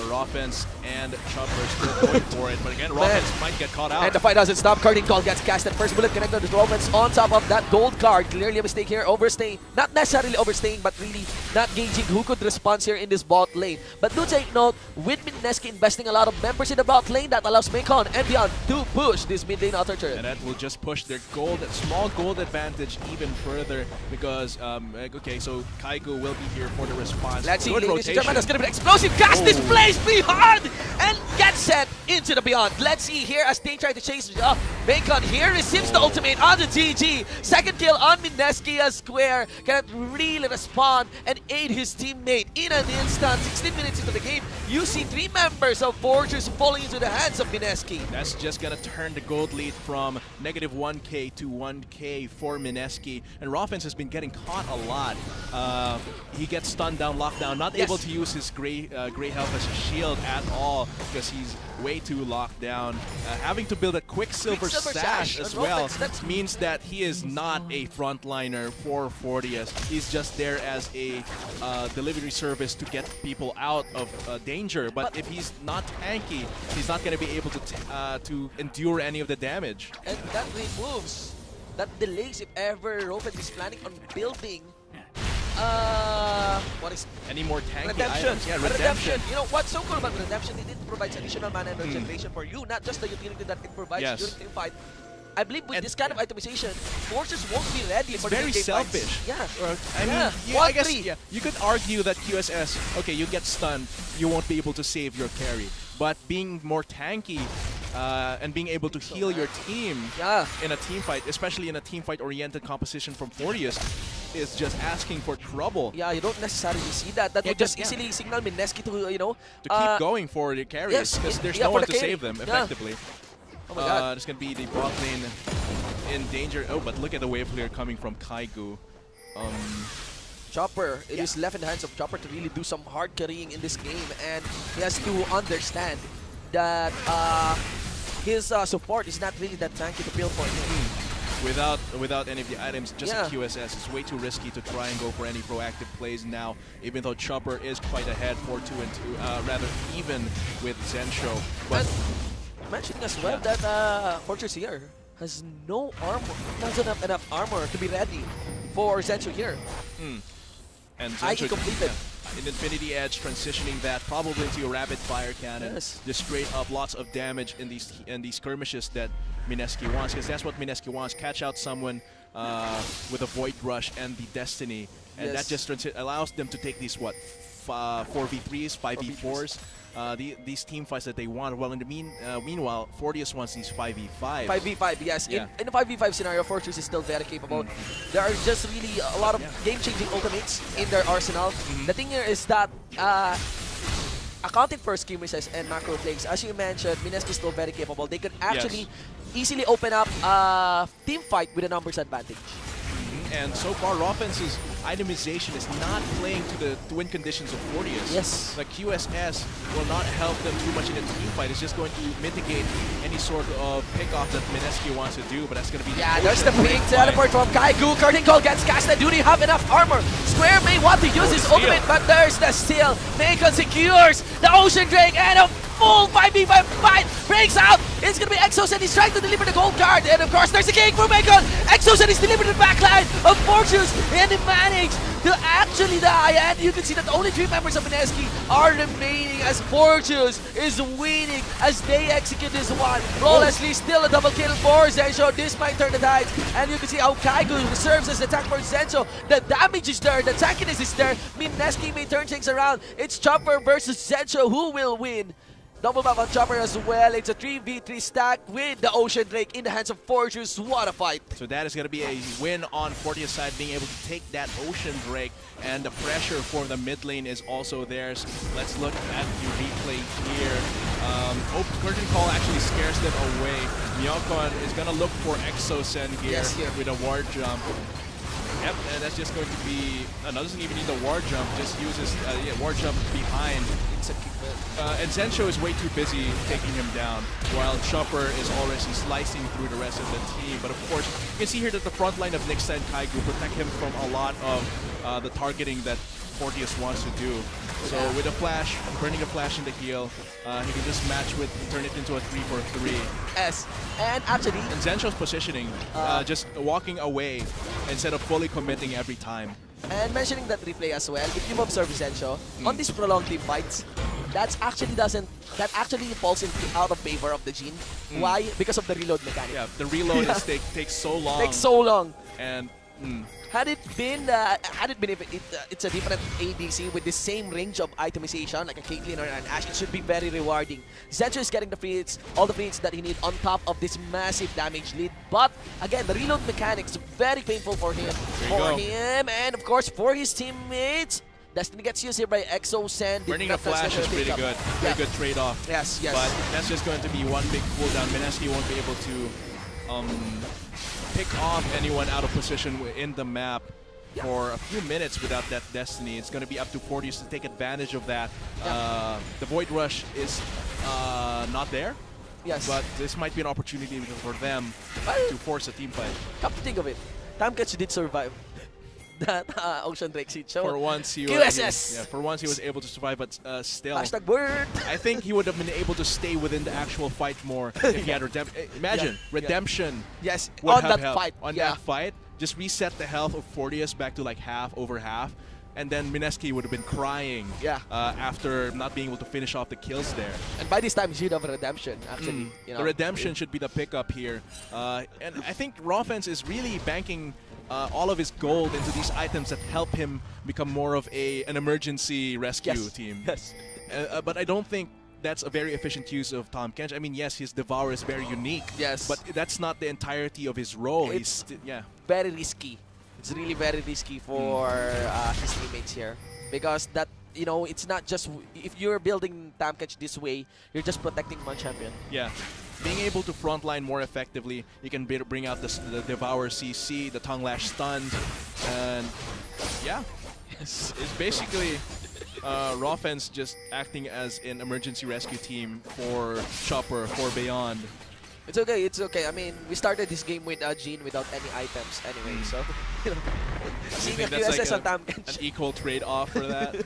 Speaker 2: Roffens and Chopper still going for it, but again, Roffens might get caught out.
Speaker 1: And the fight doesn't stop. Carding Call gets casted. First bullet connected to Roffens on top of that gold card. Clearly a mistake here. Overstaying. Not necessarily overstaying, but really not gauging who could respond here in this bot lane. But do take note, with MSK investing a lot of members in the bot lane, that allows Macon and beyond to push this mid lane outer turret.
Speaker 2: And that will just push their small gold advantage even further because, okay, so Kaigo will be here for the response.
Speaker 1: Let's see,
Speaker 2: Good
Speaker 1: ladies and gentlemen,
Speaker 2: rotation.
Speaker 1: that's going to be an explosive cast displays beyond and gets set into the beyond. Let's see here as they try to chase Macon here receives the ultimate on the GG. Second kill on MSK as Square cannot really respond and aid his teammate in an instant. 16 minutes into the game, you see 3 members of Fortress falling into the hands of MSK.
Speaker 2: That's just gonna turn the gold lead from -1k to 1k for MSK. And Roffens has been getting caught a lot. He gets stunned down, locked down, not able to use his gray health as a shield at all because he's way too locked down. Having to build a Quicksilver sash as well means that he is not a frontliner for Fortius. He's just there as a delivery service to get people out of danger. But if he's not tanky, he's not going to be able to endure any of the damage.
Speaker 1: And that removes, that delays if ever Roffens is planning on building what is
Speaker 2: any more tanky
Speaker 1: Redemption.
Speaker 2: items? Yeah,
Speaker 1: Redemption. You know what's so cool about Redemption? It provides additional mana and regeneration for you, not just the utility that it provides during team fight. I believe with this kind of itemization, Forces won't be ready for
Speaker 2: very
Speaker 1: the game
Speaker 2: selfish.
Speaker 1: fights.
Speaker 2: I mean, I guess you could argue that QSS, okay, you get stunned, you won't be able to save your carry. But being more tanky and being able to heal your team in a team fight, especially in a team fight oriented composition from Fortius, is just asking for trouble.
Speaker 1: Yeah, you don't necessarily see that. That would just easily signal MSK to, you know,
Speaker 2: to keep going for the carries because there's no one to save them effectively.
Speaker 1: Oh my god.
Speaker 2: There's going to be the bot lane in danger. Oh, but look at the wave clear coming from Kaigo.
Speaker 1: Chopper, it is left in the hands of Chopper to really do some hard carrying in this game, and he has to understand that his support is not really that tanky to build for him.
Speaker 2: Without any of the items, just a QSS. It's way too risky to try and go for any proactive plays now, even though Chopper is quite ahead for 2-2, rather even with Zensho. But
Speaker 1: mentioning as well that Fortress here has no armor, doesn't have enough armor to be ready for Zensho here.
Speaker 2: And Zensho
Speaker 1: completed.
Speaker 2: In Infinity Edge, transitioning that probably into a rapid fire cannon. Just straight up lots of damage in these skirmishes that MSK wants, because that's what MSK wants. Catch out someone with a Void Rush and the Destiny, and that just allows them to take these 4v3s, 5v4s. These team fights that they want. Well, in the meanwhile, Fortius wants these 5v5.
Speaker 1: 5v5, yes. In a 5v5 scenario, Fortress is still very capable. There are just really a lot of game-changing ultimates in their arsenal. The thing here is that accounting for skirmishes and macro plays, as you mentioned, MSK is still very capable. They could actually easily open up a team fight with a numbers advantage.
Speaker 2: And so far, Roffens' itemization is not playing to the win conditions of Fortius.
Speaker 1: Yes.
Speaker 2: The QSS will not help them too much in a team fight. It's just going to mitigate any sort of pickoff that MSK wants to do, but that's going to be
Speaker 1: there's the big teleport from Kaigo. Curtain Call gets casted. Do they have enough armor? Square may want to use his ultimate, but there's the steal. Macon secures the Ocean Drake, and a full 5v5 fight breaks out. It's going to be Exos, and he's trying to deliver the gold card. And of course, there's a king from Macon. Exos, and he's delivered the backline of Fortress, and he managed to actually die. And you can see that only 3 members of MSK are remaining as Fortress is winning as they execute this one. Flawlessly, still a double kill for Zensho. This might turn the tides. And you can see how Kaigo serves as the attack for Zensho. The damage is there, the tankiness is there. MSK may turn things around. It's Chopper versus Zensho. Who will win? Double buff on Chopper as well. It's a 3v3 stack with the Ocean Drake in the hands of Fortress. What a fight.
Speaker 2: So that is going to be a win on Fortius side, being able to take that Ocean Drake, and the pressure for the mid lane is also theirs. Let's look at the replay here. Curtain Call actually scares them away. Myokon is going to look for Exosen here with a ward jump. Yep, and that's just going to be, no, doesn't even need the war jump, just uses war jump behind.
Speaker 1: It's a kickback.
Speaker 2: And Zensho is way too busy taking him down, while Chopper is already slicing through the rest of the team. But of course, you can see here that the front line of Nixa and Kaigu protect him from a lot of the targeting that Fortius wants to do. So with a flash, burning a flash in the heel, he can just match with, turn it into a 3-for-3.
Speaker 1: Yes, and actually...
Speaker 2: And Zensho's positioning, just walking away instead of fully committing every time.
Speaker 1: And mentioning that replay as well, if you observe Zensho, on these prolonged team fights, that actually falls out of favor of the Jin. Why? Because of the reload mechanic.
Speaker 2: Yeah, the reload takes so long.
Speaker 1: Takes so long.
Speaker 2: And
Speaker 1: had it been if it's a different ADC with the same range of itemization, like a Caitlyn or an Ashe, it should be very rewarding. Zensho is getting the free hits, all the free hits that he needs on top of this massive damage lead. But again, the reload mechanics very painful for him, and of course for his teammates. Destiny gets used here by ExoSen.
Speaker 2: Burning a flash is pretty good. Very good trade-off.
Speaker 1: Yes, yes.
Speaker 2: But that's just going to be one big cooldown. MSK won't be able to pick off anyone out of position in the map for a few minutes without that Destiny. It's going to be up to Fortius to take advantage of that. The Void Rush is not there.
Speaker 1: Yes.
Speaker 2: But this might be an opportunity for them to force a team fight.
Speaker 1: Come to think of it, Tamkach did survive that Ocean Drake siege. So
Speaker 2: for once, he was able to survive, but still.
Speaker 1: Hashtag word.
Speaker 2: I think he would have been able to stay within the actual fight more if he had redemption. Imagine redemption.
Speaker 1: Yes,
Speaker 2: would
Speaker 1: on
Speaker 2: have
Speaker 1: that fight.
Speaker 2: On that fight, just reset the health of Fortius back to like over half, and then Mineski would have been crying. After not being able to finish off the kills there.
Speaker 1: And by this time, he should have redemption. Actually, you know.
Speaker 2: The redemption should be the pickup here, and I think Rawfence is really banking all of his gold into these items that help him become more of an emergency rescue team.
Speaker 1: Yes.
Speaker 2: But I don't think that's a very efficient use of Tahm Kench. I mean, yes, his Devour is very unique.
Speaker 1: Yes.
Speaker 2: But that's not the entirety of his role.
Speaker 1: It's very risky. It's really very risky for his teammates here. Because that, you know, it's not just... If you're building Tahm Kench this way, you're just protecting one champion.
Speaker 2: Yeah. Being able to frontline more effectively, you can bring out the Devour CC, the Tongue Lash stuns, and it's basically Rawfence just acting as an emergency rescue team for Chopper, for Beyond.
Speaker 1: It's okay, it's okay. I mean, we started this game with Jean without any items anyway, so, you know, seeing a QSS on Tahm Kench.
Speaker 2: An equal trade-off for that.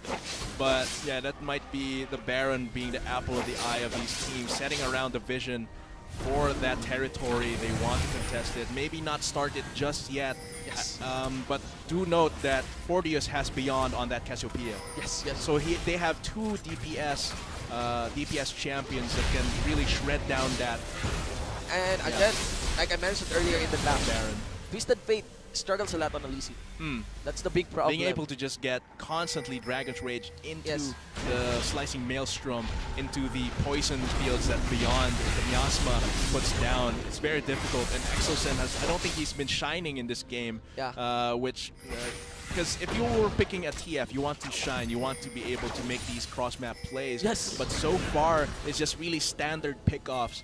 Speaker 2: But yeah, that might be the Baron being the apple of the eye of these teams, setting around the vision for that territory. They want to contest it. Maybe not start it just yet.
Speaker 1: Yes.
Speaker 2: But do note that Fortius has Beyond on that Cassiopeia.
Speaker 1: Yes, yes.
Speaker 2: So they have two DPS champions that can really shred down that.
Speaker 1: And again, like I mentioned earlier in the lab,
Speaker 2: Baron.
Speaker 1: Twisted Fate struggles a lot on Elise. That's the big problem.
Speaker 2: Being able to just get constantly Dragon's Rage into the Slicing Maelstrom, into the poison fields that Beyond the Miasma puts down, it's very difficult. And ExoSen I don't think he's been shining in this game, because if you were picking a TF, you want to shine, you want to be able to make these cross-map plays.
Speaker 1: Yes.
Speaker 2: But so far, it's just really standard pickoffs.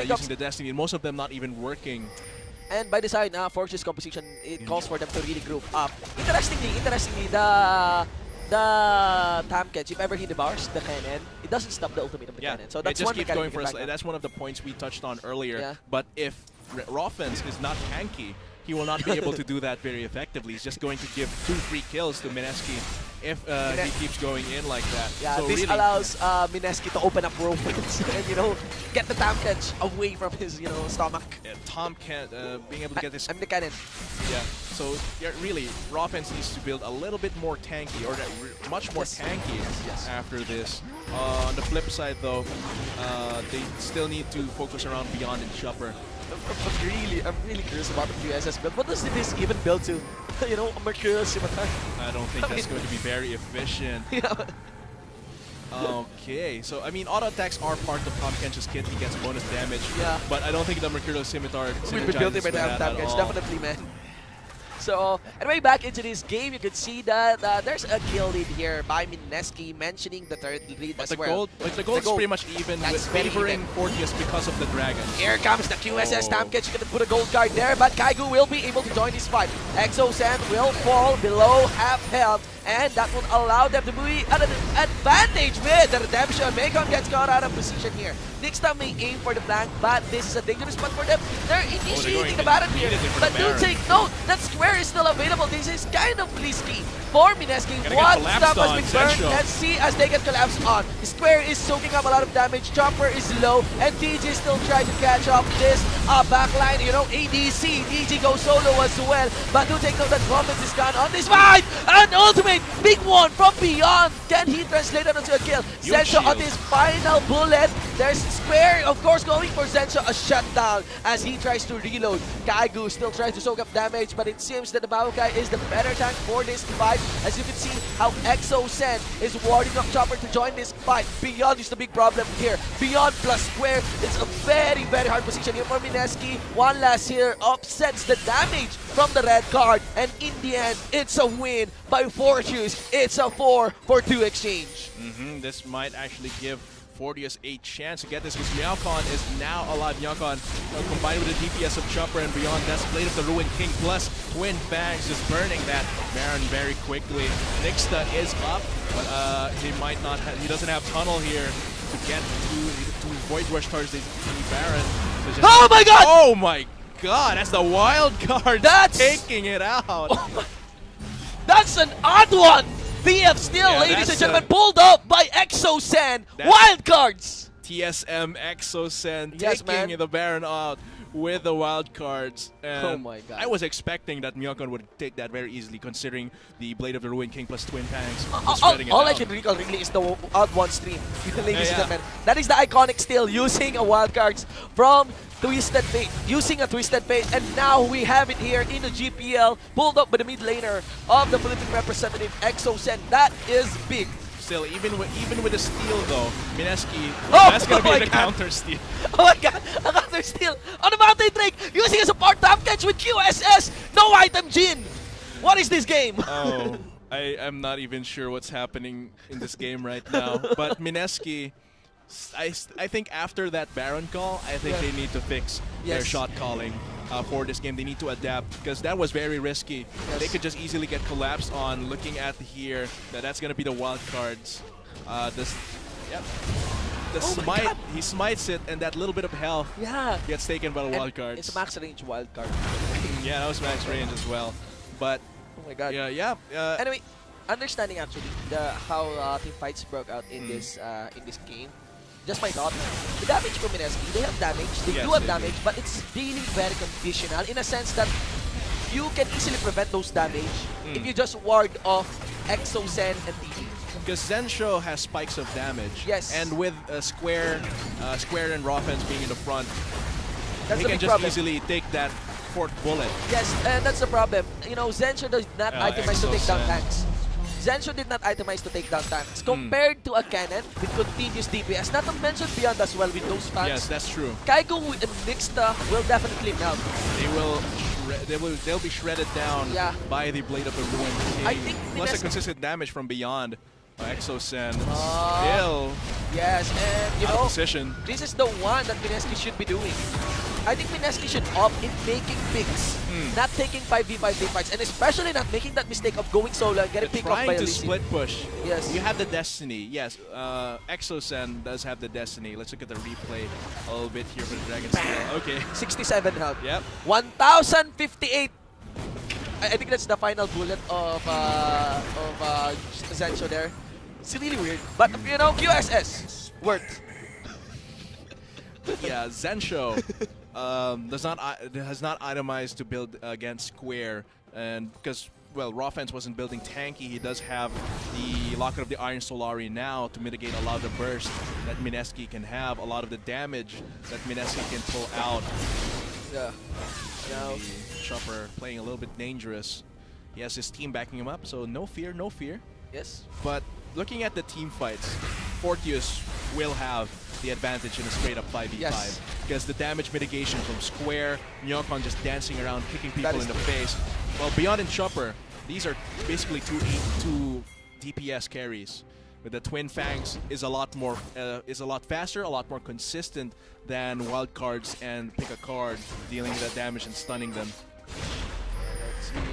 Speaker 2: Using the Destiny, and most of them not even working.
Speaker 1: And by design, Forge's composition, it calls for them to really group up. Interestingly, the Tahm Kench, if ever he devours the cannon, it doesn't stop the ultimate of the cannon. So that's
Speaker 2: it just
Speaker 1: one
Speaker 2: keeps going for that's one of the points we touched on earlier. But if Rawfence is not tanky, he will not be able to do that very effectively. He's just going to give 2-3 kills to Mineski if he keeps going in like that.
Speaker 1: Yeah,
Speaker 2: so
Speaker 1: this
Speaker 2: really,
Speaker 1: allows Mineski to open up Rawfence and, you know, get the Tahm Kench away from his, you know, stomach.
Speaker 2: Yeah, Tom can't being able to get this.
Speaker 1: I'm the cannon.
Speaker 2: Yeah, so really, Rawfence needs to build a little bit more tanky, or much more tanky after this. On the flip side, though, they still need to focus around Beyond and Chopper.
Speaker 1: I'm really curious about the QSS build. What does this even build to? You know, Mercurial Scimitar.
Speaker 2: I don't think that's going to be very efficient. Okay, so I mean, auto attacks are part of Tahm Kench's kit. He gets bonus damage.
Speaker 1: Yeah.
Speaker 2: But I don't think the Mercurial Scimitar
Speaker 1: We've been building by Tahm Kench, definitely, man. So, anyway, back into this game, you could see that there's a kill lead here by Mineski, mentioning the third lead
Speaker 2: But
Speaker 1: as
Speaker 2: the
Speaker 1: well.
Speaker 2: gold is pretty much even
Speaker 1: That's
Speaker 2: with
Speaker 1: very
Speaker 2: favoring
Speaker 1: even.
Speaker 2: Fortius because of the dragon.
Speaker 1: Here comes the QSS
Speaker 2: Oh.
Speaker 1: Tamkech. You're gonna put a gold card there, but Kaigu will be able to join this fight. Exosan will fall below half health, and that would allow them to be at an advantage with the redemption. Maycon gets caught out of position here. Next time may aim for the flank, but this is a dangerous spot for them. They're initiating the Baron here,
Speaker 2: immediately for
Speaker 1: but
Speaker 2: the
Speaker 1: do
Speaker 2: Baron.
Speaker 1: take note that Square is still available. This is kind of risky for Mineski.
Speaker 2: Gonna get
Speaker 1: One
Speaker 2: collapsed
Speaker 1: stop has
Speaker 2: on,
Speaker 1: been burned.
Speaker 2: Zensho.
Speaker 1: Let's see as they get collapsed on. Square is soaking up a lot of damage. Chopper is low, and DG still trying to catch up this backline. You know, ADC. DG goes solo as well, but do take note that Robbins is gone on this fight. An ultimate big one from beyond. Can he translate it into a kill?
Speaker 2: Huge
Speaker 1: Zensho on
Speaker 2: shield.
Speaker 1: his final bullet. There's Square, of course, going for Zensho a shutdown as he tries to reload. Kaigu still tries to soak up damage, but it seems that the Maokai is the better tank for this fight. As you can see how Exo-Sen is warding up Chopper to join this fight. Beyond is the big problem here. Beyond plus Square, it's a very, very hard position here for Mineski. One last here offsets the damage from the red card, and in the end, it's a win by Fortius. It's a 4-for-2 exchange.
Speaker 2: This might actually give Fortius a chance to get this because Meowcon is now alive. Meowcon combined with the DPS of Chopper and beyond, that's Blade of the Ruined King plus Twin Fangs just burning that Baron very quickly. Nixta is up, but he might not. He doesn't have tunnel here to get to Void Rush towards the Baron. So just,
Speaker 1: Oh my god!
Speaker 2: Oh my god! That's the wild card.
Speaker 1: That's
Speaker 2: taking it out.
Speaker 1: Oh my. That's an odd one! BF still,
Speaker 2: Yeah,
Speaker 1: ladies
Speaker 2: that's
Speaker 1: and gentlemen, pulled up by Exo-San. Wild cards!
Speaker 2: TSM Exo-Sen
Speaker 1: Yes,
Speaker 2: taking
Speaker 1: man.
Speaker 2: the Baron out with the wild cards. And
Speaker 1: Oh my god.
Speaker 2: I was expecting that Meowcon would take that very easily considering the Blade of the Ruined King plus Twin Tanks.
Speaker 1: All I can recall really is the odd one stream, ladies and
Speaker 2: Yeah.
Speaker 1: gentlemen. That is the iconic still using a wild cards from Twisted Fate, using a Twisted Fate, and now we have it here in the GPL, pulled up by the mid laner of the Philippine representative Exo-Sen. That is big.
Speaker 2: Still, even with the steal though, Mineski,
Speaker 1: Oh,
Speaker 2: that's gonna
Speaker 1: oh my
Speaker 2: be the
Speaker 1: God.
Speaker 2: counter steal.
Speaker 1: Oh my god, another steal on the Mountain Drake, using a support top catch with QSS. No item Jin. What is this game?
Speaker 2: Oh, I am not even sure what's happening in this game right now. But Mineski, I think after that Baron call, I think they need to fix their
Speaker 1: Yes.
Speaker 2: shot calling for this game. They need to adapt because that was very risky. They could just easily get collapsed on. Looking at here, that's gonna be the wild cards. Yep. The
Speaker 1: Oh my
Speaker 2: smite,
Speaker 1: God.
Speaker 2: he smites it, and that little bit of health
Speaker 1: Yeah.
Speaker 2: gets taken by the
Speaker 1: And
Speaker 2: wild cards.
Speaker 1: it's a max range wild card.
Speaker 2: Yeah, that was max range as well. But
Speaker 1: Oh my god.
Speaker 2: yeah.
Speaker 1: Anyway, understanding actually how team fights broke out in this game. Just my thought. The damage from Mineski, they have damage, they
Speaker 2: Yes,
Speaker 1: do have
Speaker 2: they
Speaker 1: damage, but it's really very conditional in a sense that you can easily prevent those damage if you just ward off Exo-Sen and DD.
Speaker 2: Because Zensho has spikes of damage.
Speaker 1: Yes.
Speaker 2: And with Square and Rawfence being in the front,
Speaker 1: That's
Speaker 2: he
Speaker 1: the
Speaker 2: can
Speaker 1: big
Speaker 2: just
Speaker 1: problem.
Speaker 2: easily take that fourth bullet.
Speaker 1: Yes, and that's the problem. You know, Zensho does not itemize to take down
Speaker 2: Exo-Sen.
Speaker 1: tanks. Zensho did not itemize to take down tanks compared to a cannon with continuous DPS. Not to mention beyond as well with those fans.
Speaker 2: Yes, that's true.
Speaker 1: Kaigo and Nixta will definitely melt.
Speaker 2: They'll be shredded down
Speaker 1: Yeah.
Speaker 2: by the Blade of the Ruined King.
Speaker 1: I think
Speaker 2: plus a
Speaker 1: Mineski-
Speaker 2: consistent damage from beyond. Exo-Sen
Speaker 1: Ah.
Speaker 2: still
Speaker 1: Yes, and you
Speaker 2: out of
Speaker 1: know,
Speaker 2: position.
Speaker 1: this is the one that Mineski should be doing. I think Mineski should opt in making picks, not taking 5v5 team fights, and especially not making that mistake of going solo and getting picked off by
Speaker 2: Trying
Speaker 1: a
Speaker 2: to
Speaker 1: Lee Sin.
Speaker 2: split push.
Speaker 1: Yes.
Speaker 2: You have the Destiny. Yes, Exo-Sen does have the Destiny. Let's look at the replay a little bit here for the Dragon Steel. Okay.
Speaker 1: 67 health.
Speaker 2: Yep.
Speaker 1: 1,058. I think that's the final bullet of Zensho there. It's really weird, but you know, QSS worth.
Speaker 2: Yeah, Zensho has not itemized to build against Square, and because well, Rawfence wasn't building tanky, he does have the Locket of the Iron Solari now to mitigate a lot of the burst that Mineski can have, a lot of the damage that Mineski can pull out.
Speaker 1: Yeah. Now,
Speaker 2: The Chopper playing a little bit dangerous. He has his team backing him up, so no fear, no fear.
Speaker 1: yes.
Speaker 2: But looking at the team fights, Fortius will have the advantage in a straight-up 5v5.
Speaker 1: Yes.
Speaker 2: Because the damage mitigation from Square, Nyokon just dancing around, kicking people
Speaker 1: is
Speaker 2: in the face. Well, Beyond and Chopper, these are basically two DPS carries. With the Twin Fangs is a lot faster, a lot more consistent than Wildcards and Pick a Card, dealing that damage and stunning them.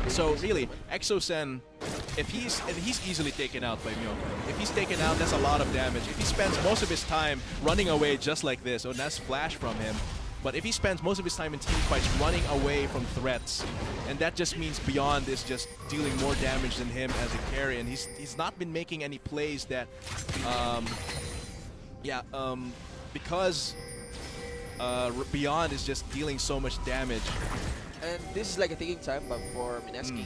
Speaker 2: So really, Exosen, if he's easily taken out by Myoka. If he's taken out, that's a lot of damage. If he spends most of his time running away just like this, oh, that's flash from him. But if he spends most of his time in team fights running away from threats, and that just means Beyond is just dealing more damage than him as a carry, and he's not been making any plays that, because Beyond is just dealing so much damage.
Speaker 1: And this is like a taking time bomb for MSK.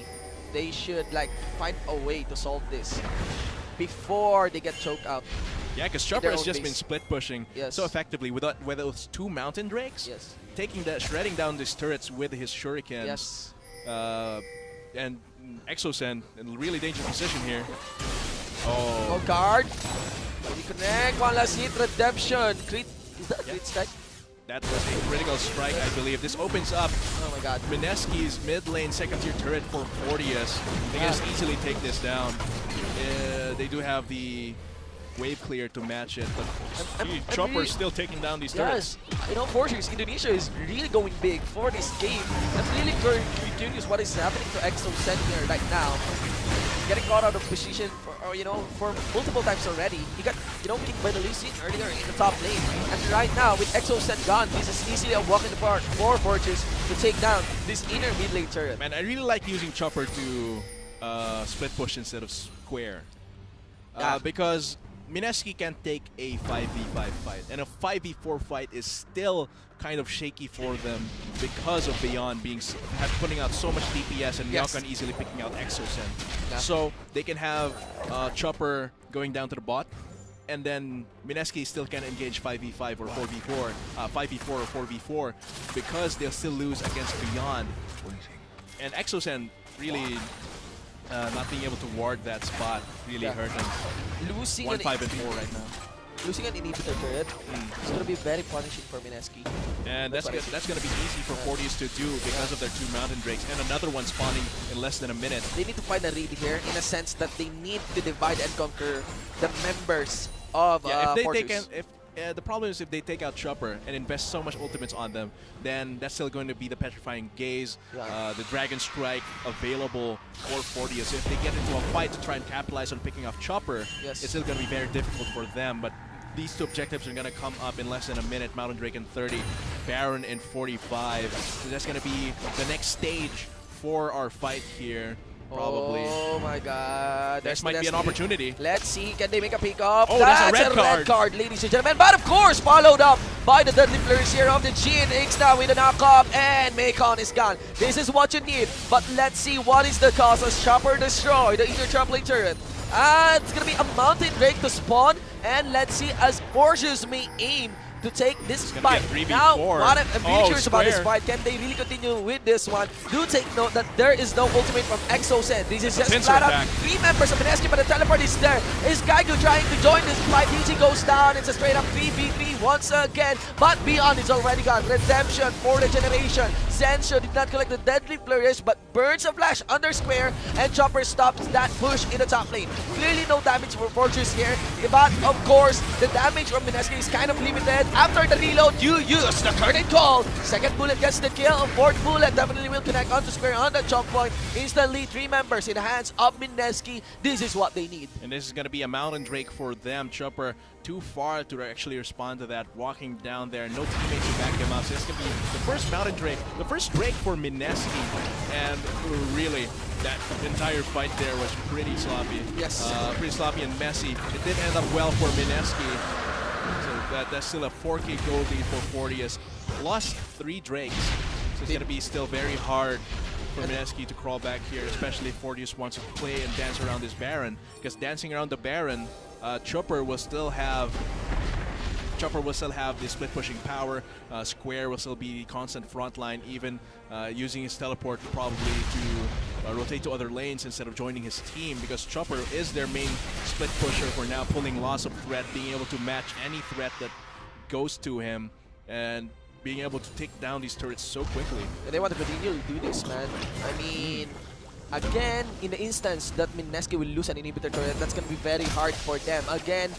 Speaker 1: They should like find a way to solve this before they get choked out.
Speaker 2: Yeah, because Chopper has just been split pushing so effectively with those two Mountain Drakes, shredding down these turrets with his shurikens. And Exosen in a really dangerous position here.
Speaker 1: Oh, guard. You connect. One last hit. Redemption. Crit. Is that a crit strike?
Speaker 2: That was a critical strike, I believe. This opens up MSK's mid lane second tier turret for Fortius. They can just easily take this down. They do have the wave clear to match it, but Chopper's still taking down these turrets.
Speaker 1: You know, Fortius, Indonesia is really going big for this game. I'm really curious what is happening to Exosen here right now. Getting caught out of position for multiple times already. He got kicked by the Lee Sin earlier in the top lane, and right now with Exosen gone, this is easily a walk in the park for Fortius to take down this inner mid lane turret.
Speaker 2: Man, I really like using Chopper to split push instead of square, because MSK can take a 5v5 fight, and a 5v4 fight is still kind of shaky for them because of Beyond putting out so much DPS and Myokan easily picking out Exosen. So they can have Chopper going down to the bot, and then MSK still can engage 5v5 or 4v4, 5v4 or 4v4 because they'll still lose against Beyond. And Exosen really not being able to ward that spot really hurt him.
Speaker 1: Losing
Speaker 2: 1, 5, and 4 right now.
Speaker 1: Losing an inhibitor turret is going to be very punishing for MSK.
Speaker 2: And that's going to be easy for Fortius to do because of their two Mountain Drakes and another one spawning in less than a minute.
Speaker 1: They need to find a read here in a sense that they need to divide and conquer the members of Fortius.
Speaker 2: The problem is if they take out Chopper and invest so much ultimates on them, then that's still going to be the Petrifying Gaze, the Dragon Strike available for Fortius. If they get into a fight to try and capitalize on picking off Chopper, it's still going to be very difficult for them. But these two objectives are going to come up in less than a minute. Mountain Drake in 30, Baron in 45. So that's going to be the next stage for our fight here. Probably.
Speaker 1: Oh my god.
Speaker 2: This might be an opportunity.
Speaker 1: Let's see, can they make a pick up?
Speaker 2: Oh, that's a red
Speaker 1: card, ladies and gentlemen. But of course, followed up by the deadly flourish here of the GNX now with a knockup, and Maycon is gone. This is what you need. But let's see what is the cause as Chopper destroy the inner trampling turret. It's gonna be a Mountain Drake to spawn, and let's see as Fortius may aim to take this fight. Now, what I'm curious about this fight. Can they really continue with this one? Do take note that there is no ultimate from Exosen. This is just flat out 3 members of MSK, but the teleport is there. Is Gaigu trying to join this fight? DG goes down. It's a straight up 3v3 once again. But Beyond is already gone. Redemption for the generation. Zensho did not collect the deadly flourish, but burns a flash under square, and Chopper stops that push in the top lane. Clearly no damage for Fortress here, but of course, the damage from MSK is kind of limited. After the reload, you use the curtain call. Second bullet gets the kill. Fourth bullet definitely will connect onto square on the choke point. Instantly, 3 members in the hands of MSK. This is what they need.
Speaker 2: And this is going to be a Mountain Drake for them. Chopper too far to actually respond to that, walking down there. No teammates to back him up. So it's going to be the first Mountain Drake, the first Drake for MSK. And really, that entire fight there was pretty sloppy.
Speaker 1: Yes.
Speaker 2: Pretty sloppy and messy. It did end up well for MSK. So that's still a 4K gold lead for Fortius. Lost 3 Drakes. So it's going to be still very hard for MSK to crawl back here, especially if Fortius wants to play and dance around this Baron. Because dancing around the Baron, Chopper will still have the split pushing power. Square will still be the constant front line, even using his teleport probably to rotate to other lanes instead of joining his team, because Chopper is their main split pusher for now, pulling loss of threat, being able to match any threat that goes to him. And being able to take down these turrets so quickly.
Speaker 1: And they want to continue to do this, man. I mean, again, in the instance that MSK will lose an inhibitor turret, that's going to be very hard for them. Again,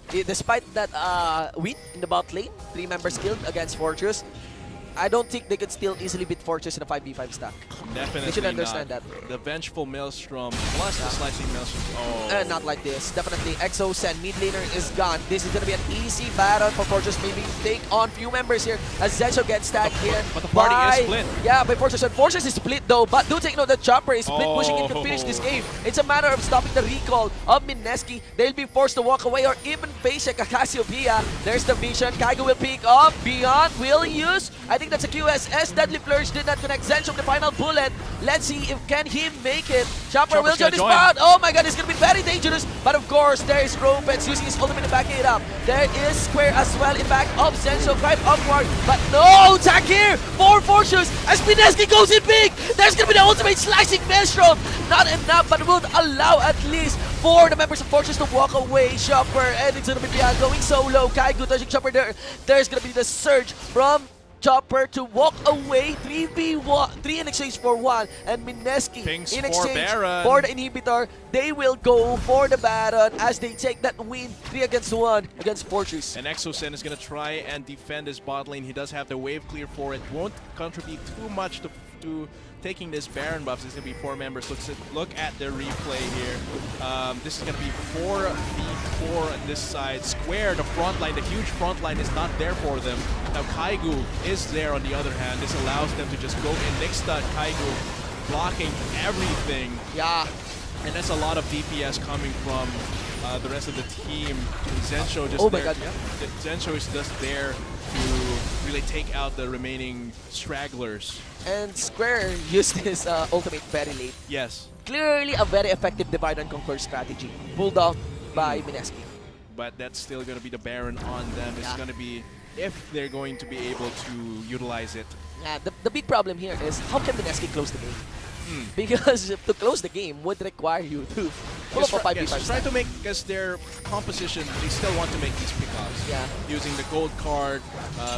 Speaker 1: despite that win in the bot lane, 3 members killed against Fortress, I don't think they could still easily beat Fortress in a 5v5 stack.
Speaker 2: Definitely
Speaker 1: They should understand
Speaker 2: not.
Speaker 1: that.
Speaker 2: The Vengeful Maelstrom plus the Slicing Maelstrom. Oh.
Speaker 1: Not like this. Definitely Exosen, mid laner is gone. This is going to be an easy battle for Fortress. Maybe take on few members here as Zensho gets tagged here.
Speaker 2: But the party is split.
Speaker 1: Yeah, by Fortress. And Fortress is split though. But do take note that Chopper is split, pushing in to finish this game. It's a matter of stopping the recall of MSK. They'll be forced to walk away or even face a Cassiopeia. There's the vision. Kaigo will pick up. Beyond will use. I think that's a QSS. Deadly Flourish did not connect Zensho with the final bullet. Let's see if can he make it. Chopper will join this spot. Oh my god, it's gonna be very dangerous. But of course, there is Ropets using his ultimate to back it up. There is Square as well in back of Zensho. Drive upward. But no attack here for Fortress as MSK goes in big. There's gonna be the ultimate slicing Maelstrom. Not enough, but will allow at least for the members of Fortress to walk away. Chopper and it's gonna be going solo. Kaigo touching Chopper there. There's gonna be the surge from Chopper to walk away. 3v1, 3 in exchange for 1, and MSK in exchange for the inhibitor. They will go for the Baron as they take that win 3-1 against Fortress.
Speaker 2: And Exosen is going to try and defend his bot lane. He does have the wave clear for it. Won't contribute too much to taking this Baron buffs. It's going to be 4 members. Look at the replay here. This is going to be 4v4 on this side. Square, the front line, the huge front line is not there for them. Now Kaigo is there on the other hand. This allows them to just go in. Next Kaigo blocking everything.
Speaker 1: Yeah.
Speaker 2: And that's a lot of DPS coming from the rest of the team. Zensho just
Speaker 1: my god, yeah.
Speaker 2: Zensho is just there to really take out the remaining stragglers.
Speaker 1: And Square used his ultimate very late.
Speaker 2: Yes.
Speaker 1: Clearly a very effective divide and conquer strategy. Pulled off by MSK.
Speaker 2: But that's still going to be the Baron on them. It's going to be if they're going to be able to utilize it.
Speaker 1: Yeah, the big problem here is how can MSK close the game? Because to close the game would require you to pull up a 5v5
Speaker 2: try to make, because their composition, they still want to make these pickoffs.
Speaker 1: Yeah.
Speaker 2: Using the gold card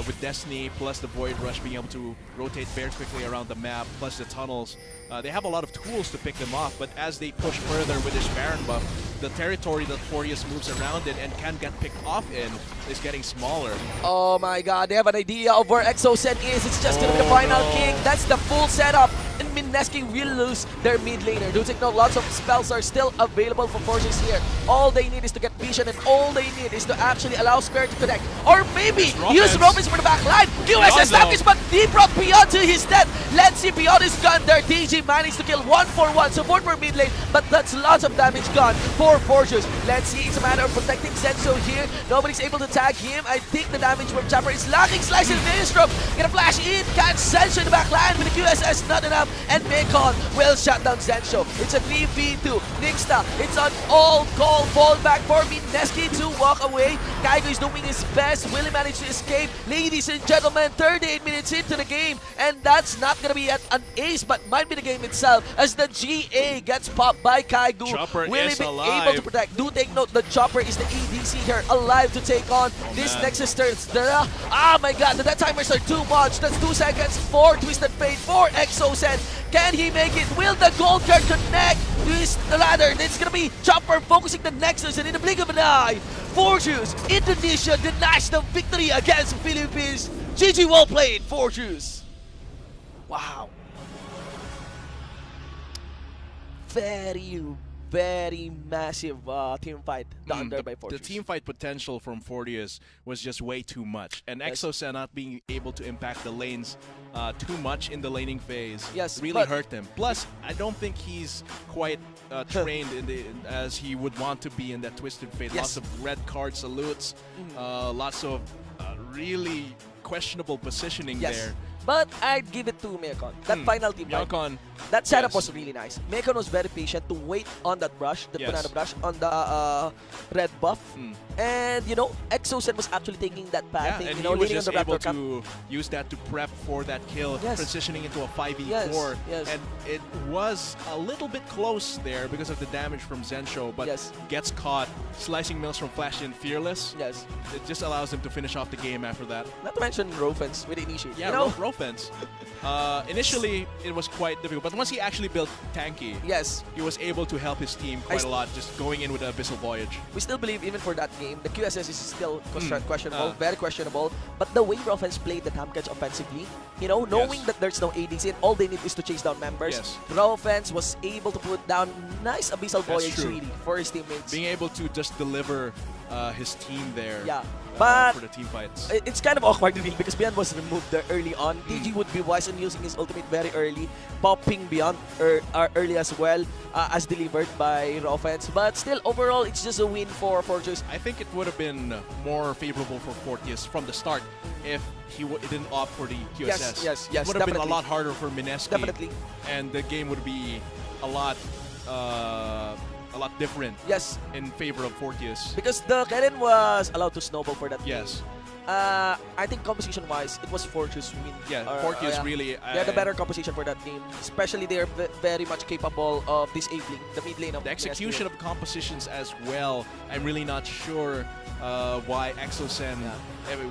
Speaker 2: with Destiny, plus the Void Rush, being able to rotate very quickly around the map, plus the tunnels. They have a lot of tools to pick them off, but as they push further with this Baron buff, the territory that Furious moves around it and can get picked off in is getting smaller.
Speaker 1: Oh my god, they have an idea of where Exosen is. It's just gonna be the final kick. That's the full setup. And MSK will lose their mid laner. Do take note, lots of spells are still available for Forces here. All they need is to get vision, and all they need is to actually allow Square to connect. Or maybe use Ropens for the back line. QSS package, but he brought Beyond to his death. Let's see, Beyond is gone there. DG managed to kill 1 for 1. Support for mid lane, but that's lots of damage gone for Fortress. Let's see, it's a matter of protecting Zensho here. Nobody's able to tag him. I think the damage from Chopper is lacking. Slice in Maelstrom. Gonna flash in. Catch Zensho in the back line with the QSS. Not enough. And Mekon will shut down Zensho. It's a 3v2. Nixta, it's an all-call fallback for MSK to walk away. Kaigo is doing his best. Will he manage to escape? Ladies and gentlemen, 38 minutes into the game. And that's not gonna be an ace, but might be the game itself as the GA gets popped by Kaigo.
Speaker 2: Chopper
Speaker 1: Will
Speaker 2: is
Speaker 1: he be
Speaker 2: alive.
Speaker 1: able to protect? Do take note, the Chopper is the ADC here, alive to take on this Nexus turns. Ah my god, the timers are too much. That's 2 seconds for Twisted Fate, for Exosen. Can he make it? Will the gold card connect? Twist the ladder. It's gonna be Chopper focusing the Nexus, and in the blink of an eye, Fortress, Indonesia denies the victory against the Philippines. GG, well played, Fortress. Wow. Very massive team fight done there by Fortress.
Speaker 2: The team fight potential from Fortius was just way too much. And Exosen not being able to impact the lanes too much in the laning phase really hurt him. Plus, I don't think he's quite trained as he would want to be in that Twisted Fate. Lots of red card salutes, lots of really questionable positioning there.
Speaker 1: But I'd give it to Mekon. That final team fight,
Speaker 2: Mekon,
Speaker 1: that setup
Speaker 2: yes.
Speaker 1: was really nice. Mekon was very patient to wait on that brush, that
Speaker 2: Yes.
Speaker 1: banana brush, on the red buff. And, you know, Exosen was actually taking that path,
Speaker 2: Yeah, and
Speaker 1: you
Speaker 2: he
Speaker 1: know,
Speaker 2: was
Speaker 1: leaning on
Speaker 2: just
Speaker 1: the
Speaker 2: able
Speaker 1: Raptor Cup.
Speaker 2: to use that to prep for that kill,
Speaker 1: Yes.
Speaker 2: transitioning into a 5v4.
Speaker 1: Yes, yes.
Speaker 2: And it was a little bit close there because of the damage from Zensho, but
Speaker 1: Yes.
Speaker 2: gets caught. Slicing Mills from Flash in Fearless.
Speaker 1: Yes.
Speaker 2: It just allows him to finish off the game after that.
Speaker 1: Not to mention Rofens with Initiate.
Speaker 2: Yeah,
Speaker 1: you know?
Speaker 2: Rofens. Initially, it was quite difficult, but once he actually built Tanky,
Speaker 1: Yes.
Speaker 2: he was able to help his team quite a lot, just going in with the Abyssal Voyage.
Speaker 1: We still believe even for that game, the QSS is still questionable, very questionable. But the way Rofens played the Tamkach offensively, you know, knowing that there's no ADC and all they need is to chase down members,
Speaker 2: Yes.
Speaker 1: Rofens was able to put down nice Abyssal
Speaker 2: That's
Speaker 1: Voyage
Speaker 2: true.
Speaker 1: really for his teammates.
Speaker 2: Being able to just deliver his team there.
Speaker 1: Yeah. But
Speaker 2: for the team fights.
Speaker 1: it's kind of awkward to feel because Beyond was removed there early on. TG would be wise in using his ultimate very early, popping Beyond early as well, as delivered by Rofens. But still, overall, it's just a win for Fortress.
Speaker 2: I think it would have been more favorable for Fortius from the start if he didn't opt for the QSS.
Speaker 1: Yes,
Speaker 2: It would have been a
Speaker 1: definitely.
Speaker 2: lot harder for Mineski.
Speaker 1: Definitely.
Speaker 2: And the game would be a lot different.
Speaker 1: Yes.
Speaker 2: In favor of Fortius.
Speaker 1: Because the Karen was allowed to snowball for that
Speaker 2: Yes.
Speaker 1: game. I think composition-wise, it was Fortress win.
Speaker 2: Yeah, Fortius
Speaker 1: yeah.
Speaker 2: really...
Speaker 1: They had a better composition for that game. Especially they're very much capable of disabling the mid lane of
Speaker 2: the execution of compositions as well. I'm really not sure why Exosen,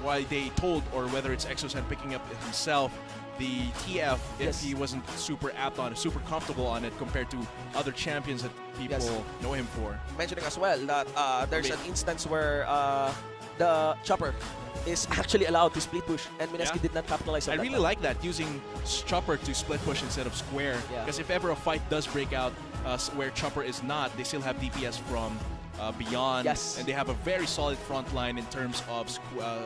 Speaker 2: why they told, or whether it's Exosen picking up himself the TF if he wasn't super apt on it, super comfortable on it compared to other champions that people know him for.
Speaker 1: Mentioning as well that there's an instance where the Chopper is actually allowed to split push, and Mineski did not capitalize on that.
Speaker 2: I really like that, using Chopper to split push instead of Square, because if ever a fight does break out where Chopper is not, they still have DPS from Beyond, and they have a very solid front line in terms of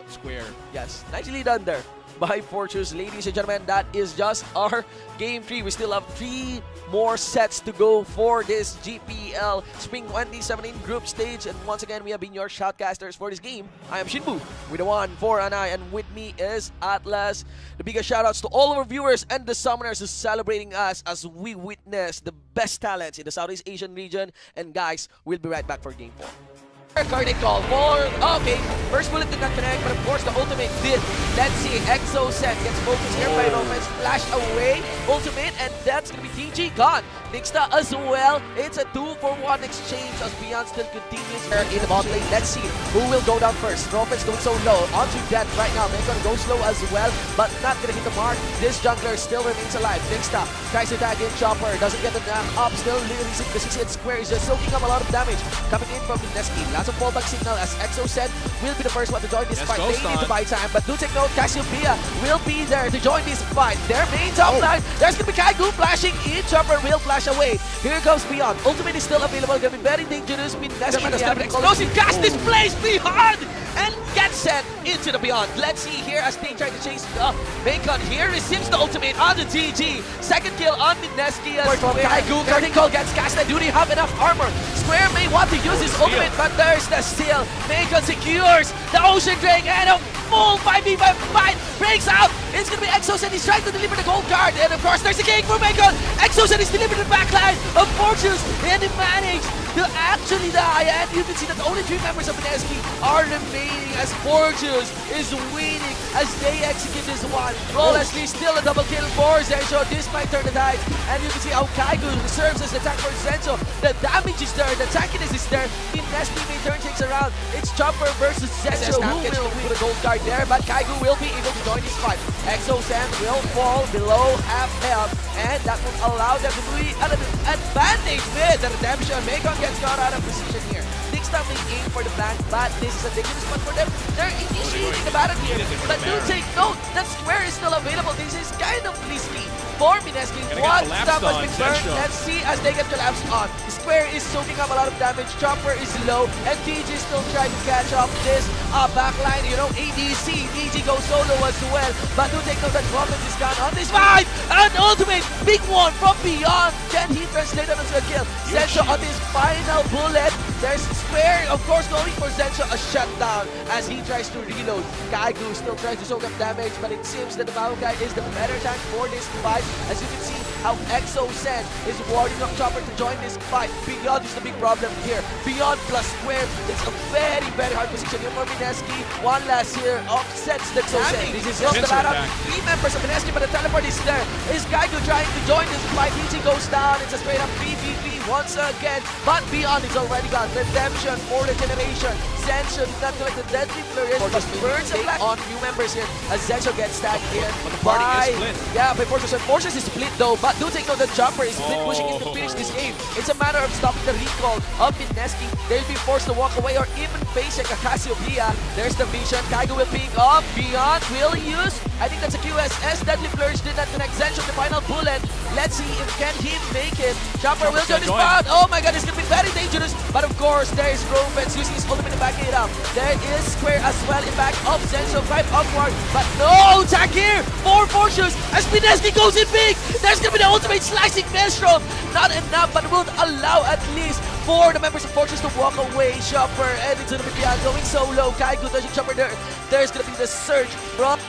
Speaker 2: Square.
Speaker 1: Yes, nicely done there by Fortress. Ladies and gentlemen, that is just our Game 3. We still have 3 more sets to go for this GPL Spring 2017 group stage. And once again, we have been your shoutcasters for this game. I am Shinbu with the 1, 4, and I, and with me is Atlas. The biggest shoutouts to all of our viewers and the summoners who celebrating us as we witness the best talents in the Southeast Asian region. And guys, we'll be right back for Game 4. Carding call for, okay, first bullet did not connect, but of course the ultimate did. Let's see, Exosen gets focused here by Rofens, flash away, ultimate, and that's gonna be TG gone. Nixta as well, it's a 2-for-1 exchange as Beyond still continues here in the bot lane. Let's see who will go down first. Rofens going so low, onto death right now, they're gonna go slow as well, but not gonna hit the mark. This jungler still remains alive. Nixta tries to tag in Chopper, doesn't get the knock up, still releasing because he hits Square, he's just soaking up a lot of damage coming in from Mineski. Lots of fallback signal as Exo said will be the first one to join this fight. They need to buy time, but do take note, Cassiopeia will be there to join this fight. Their main top line, there's gonna be Kaigu flashing in, Chopper will flash away. Here comes Beyond. Ultimate is still available, gonna be very dangerous. Explosive gas displays Beyond and gets sent into the Beyond. Let's see here as they try to chase Bacon. Here receives the ultimate on the GG. Second kill on Mineski as Kaigu. Curtain call gets casted. Do they have enough armor? Square may want to use his ultimate, but there's the steal. Bacon secures the Ocean Drake and a full 5v5 fight breaks out. It's gonna be Exosen. He's trying to deliver the gold card, and of course there's a king for Bacon. Exosen is delivering the backline of Fortress, and he managed to actually die. And you can see that only 3 members of Mineski are remaining as Fortress is winning as they execute this one. Flawlessly, still a double kill for Zensho. This might turn the tide, and you can see how Kaigu serves as the tank for Zensho. The damage is there, the tankiness is there. Mineski may turn things around. It's Chopper versus Zensho who will win the gold card there, but Kaigu will be able to join this fight. Exosen will fall below half health, and that will allow them to be at an advantage with the redemption. Mekon gets caught out of position here. Nixta may aim for the flank, but this is a dangerous one for them. They're initiating the battle here, but do take note that Square is still available. This is kind of risky. for Mineski.
Speaker 2: Gonna get
Speaker 1: One
Speaker 2: collapsed
Speaker 1: stamp has
Speaker 2: on,
Speaker 1: been burned.
Speaker 2: Zensho.
Speaker 1: Let's see as they get collapsed on. Square is soaking up a lot of damage. Chopper is low, and DG still trying to catch up this backline. You know, ADC. DG goes solo as well. But do take note that Roman is gone on this fight. And ultimate, big one from beyond. Can he translate that into a kill? Zensho on his final bullet. There's Square, of course, going for Zensho, a shutdown as he tries to reload. Kaigu still tries to soak up damage, but it seems that the Maokai is the better tank for this fight. As you can see, how Exo Sen is warding up Chopper to join this fight. Beyond is the big problem here. Beyond plus Square, it's a very, very hard position here for Mineski. One last here offsets the Exo Sen. This is just about 3 members of Mineski, but the teleport is there. Is Kaigu trying to join this fight? Ichi goes down. It's a straight up 3v3 once again, but Beyond is already gone. Redemption for the generation. Zensho did not collect the deadly flourish, but burns a black on few members here as Zensho gets stacked here.
Speaker 2: But the party is split.
Speaker 1: Yeah, by Fortress. Fortress is split though, but do take note that Chopper is split pushing in to finish this game. It's a matter of stopping the recall of Mineski. They'll be forced to walk away or even face a Cassiopeia. There's the vision. Kaigo will pick up. Beyond will use. I think that's a QSS. Deadly flourish did not connect Zensho the final bullet. Let's see if can he make it. Chopper will join this spot. Oh my god, it's gonna be very dangerous. But of course, there is Rovens using his ultimate to back it up. There is Square as well in back of Zensho. 5 upward, but no attack here for Fortress as Mineski goes in big. There's gonna be the ultimate slicing maelstrom. Not enough, but will allow at least for the members of Fortress to walk away. Chopper and it's gonna be Beyond going solo. Kaigu touching Chopper there. There's gonna be the surge from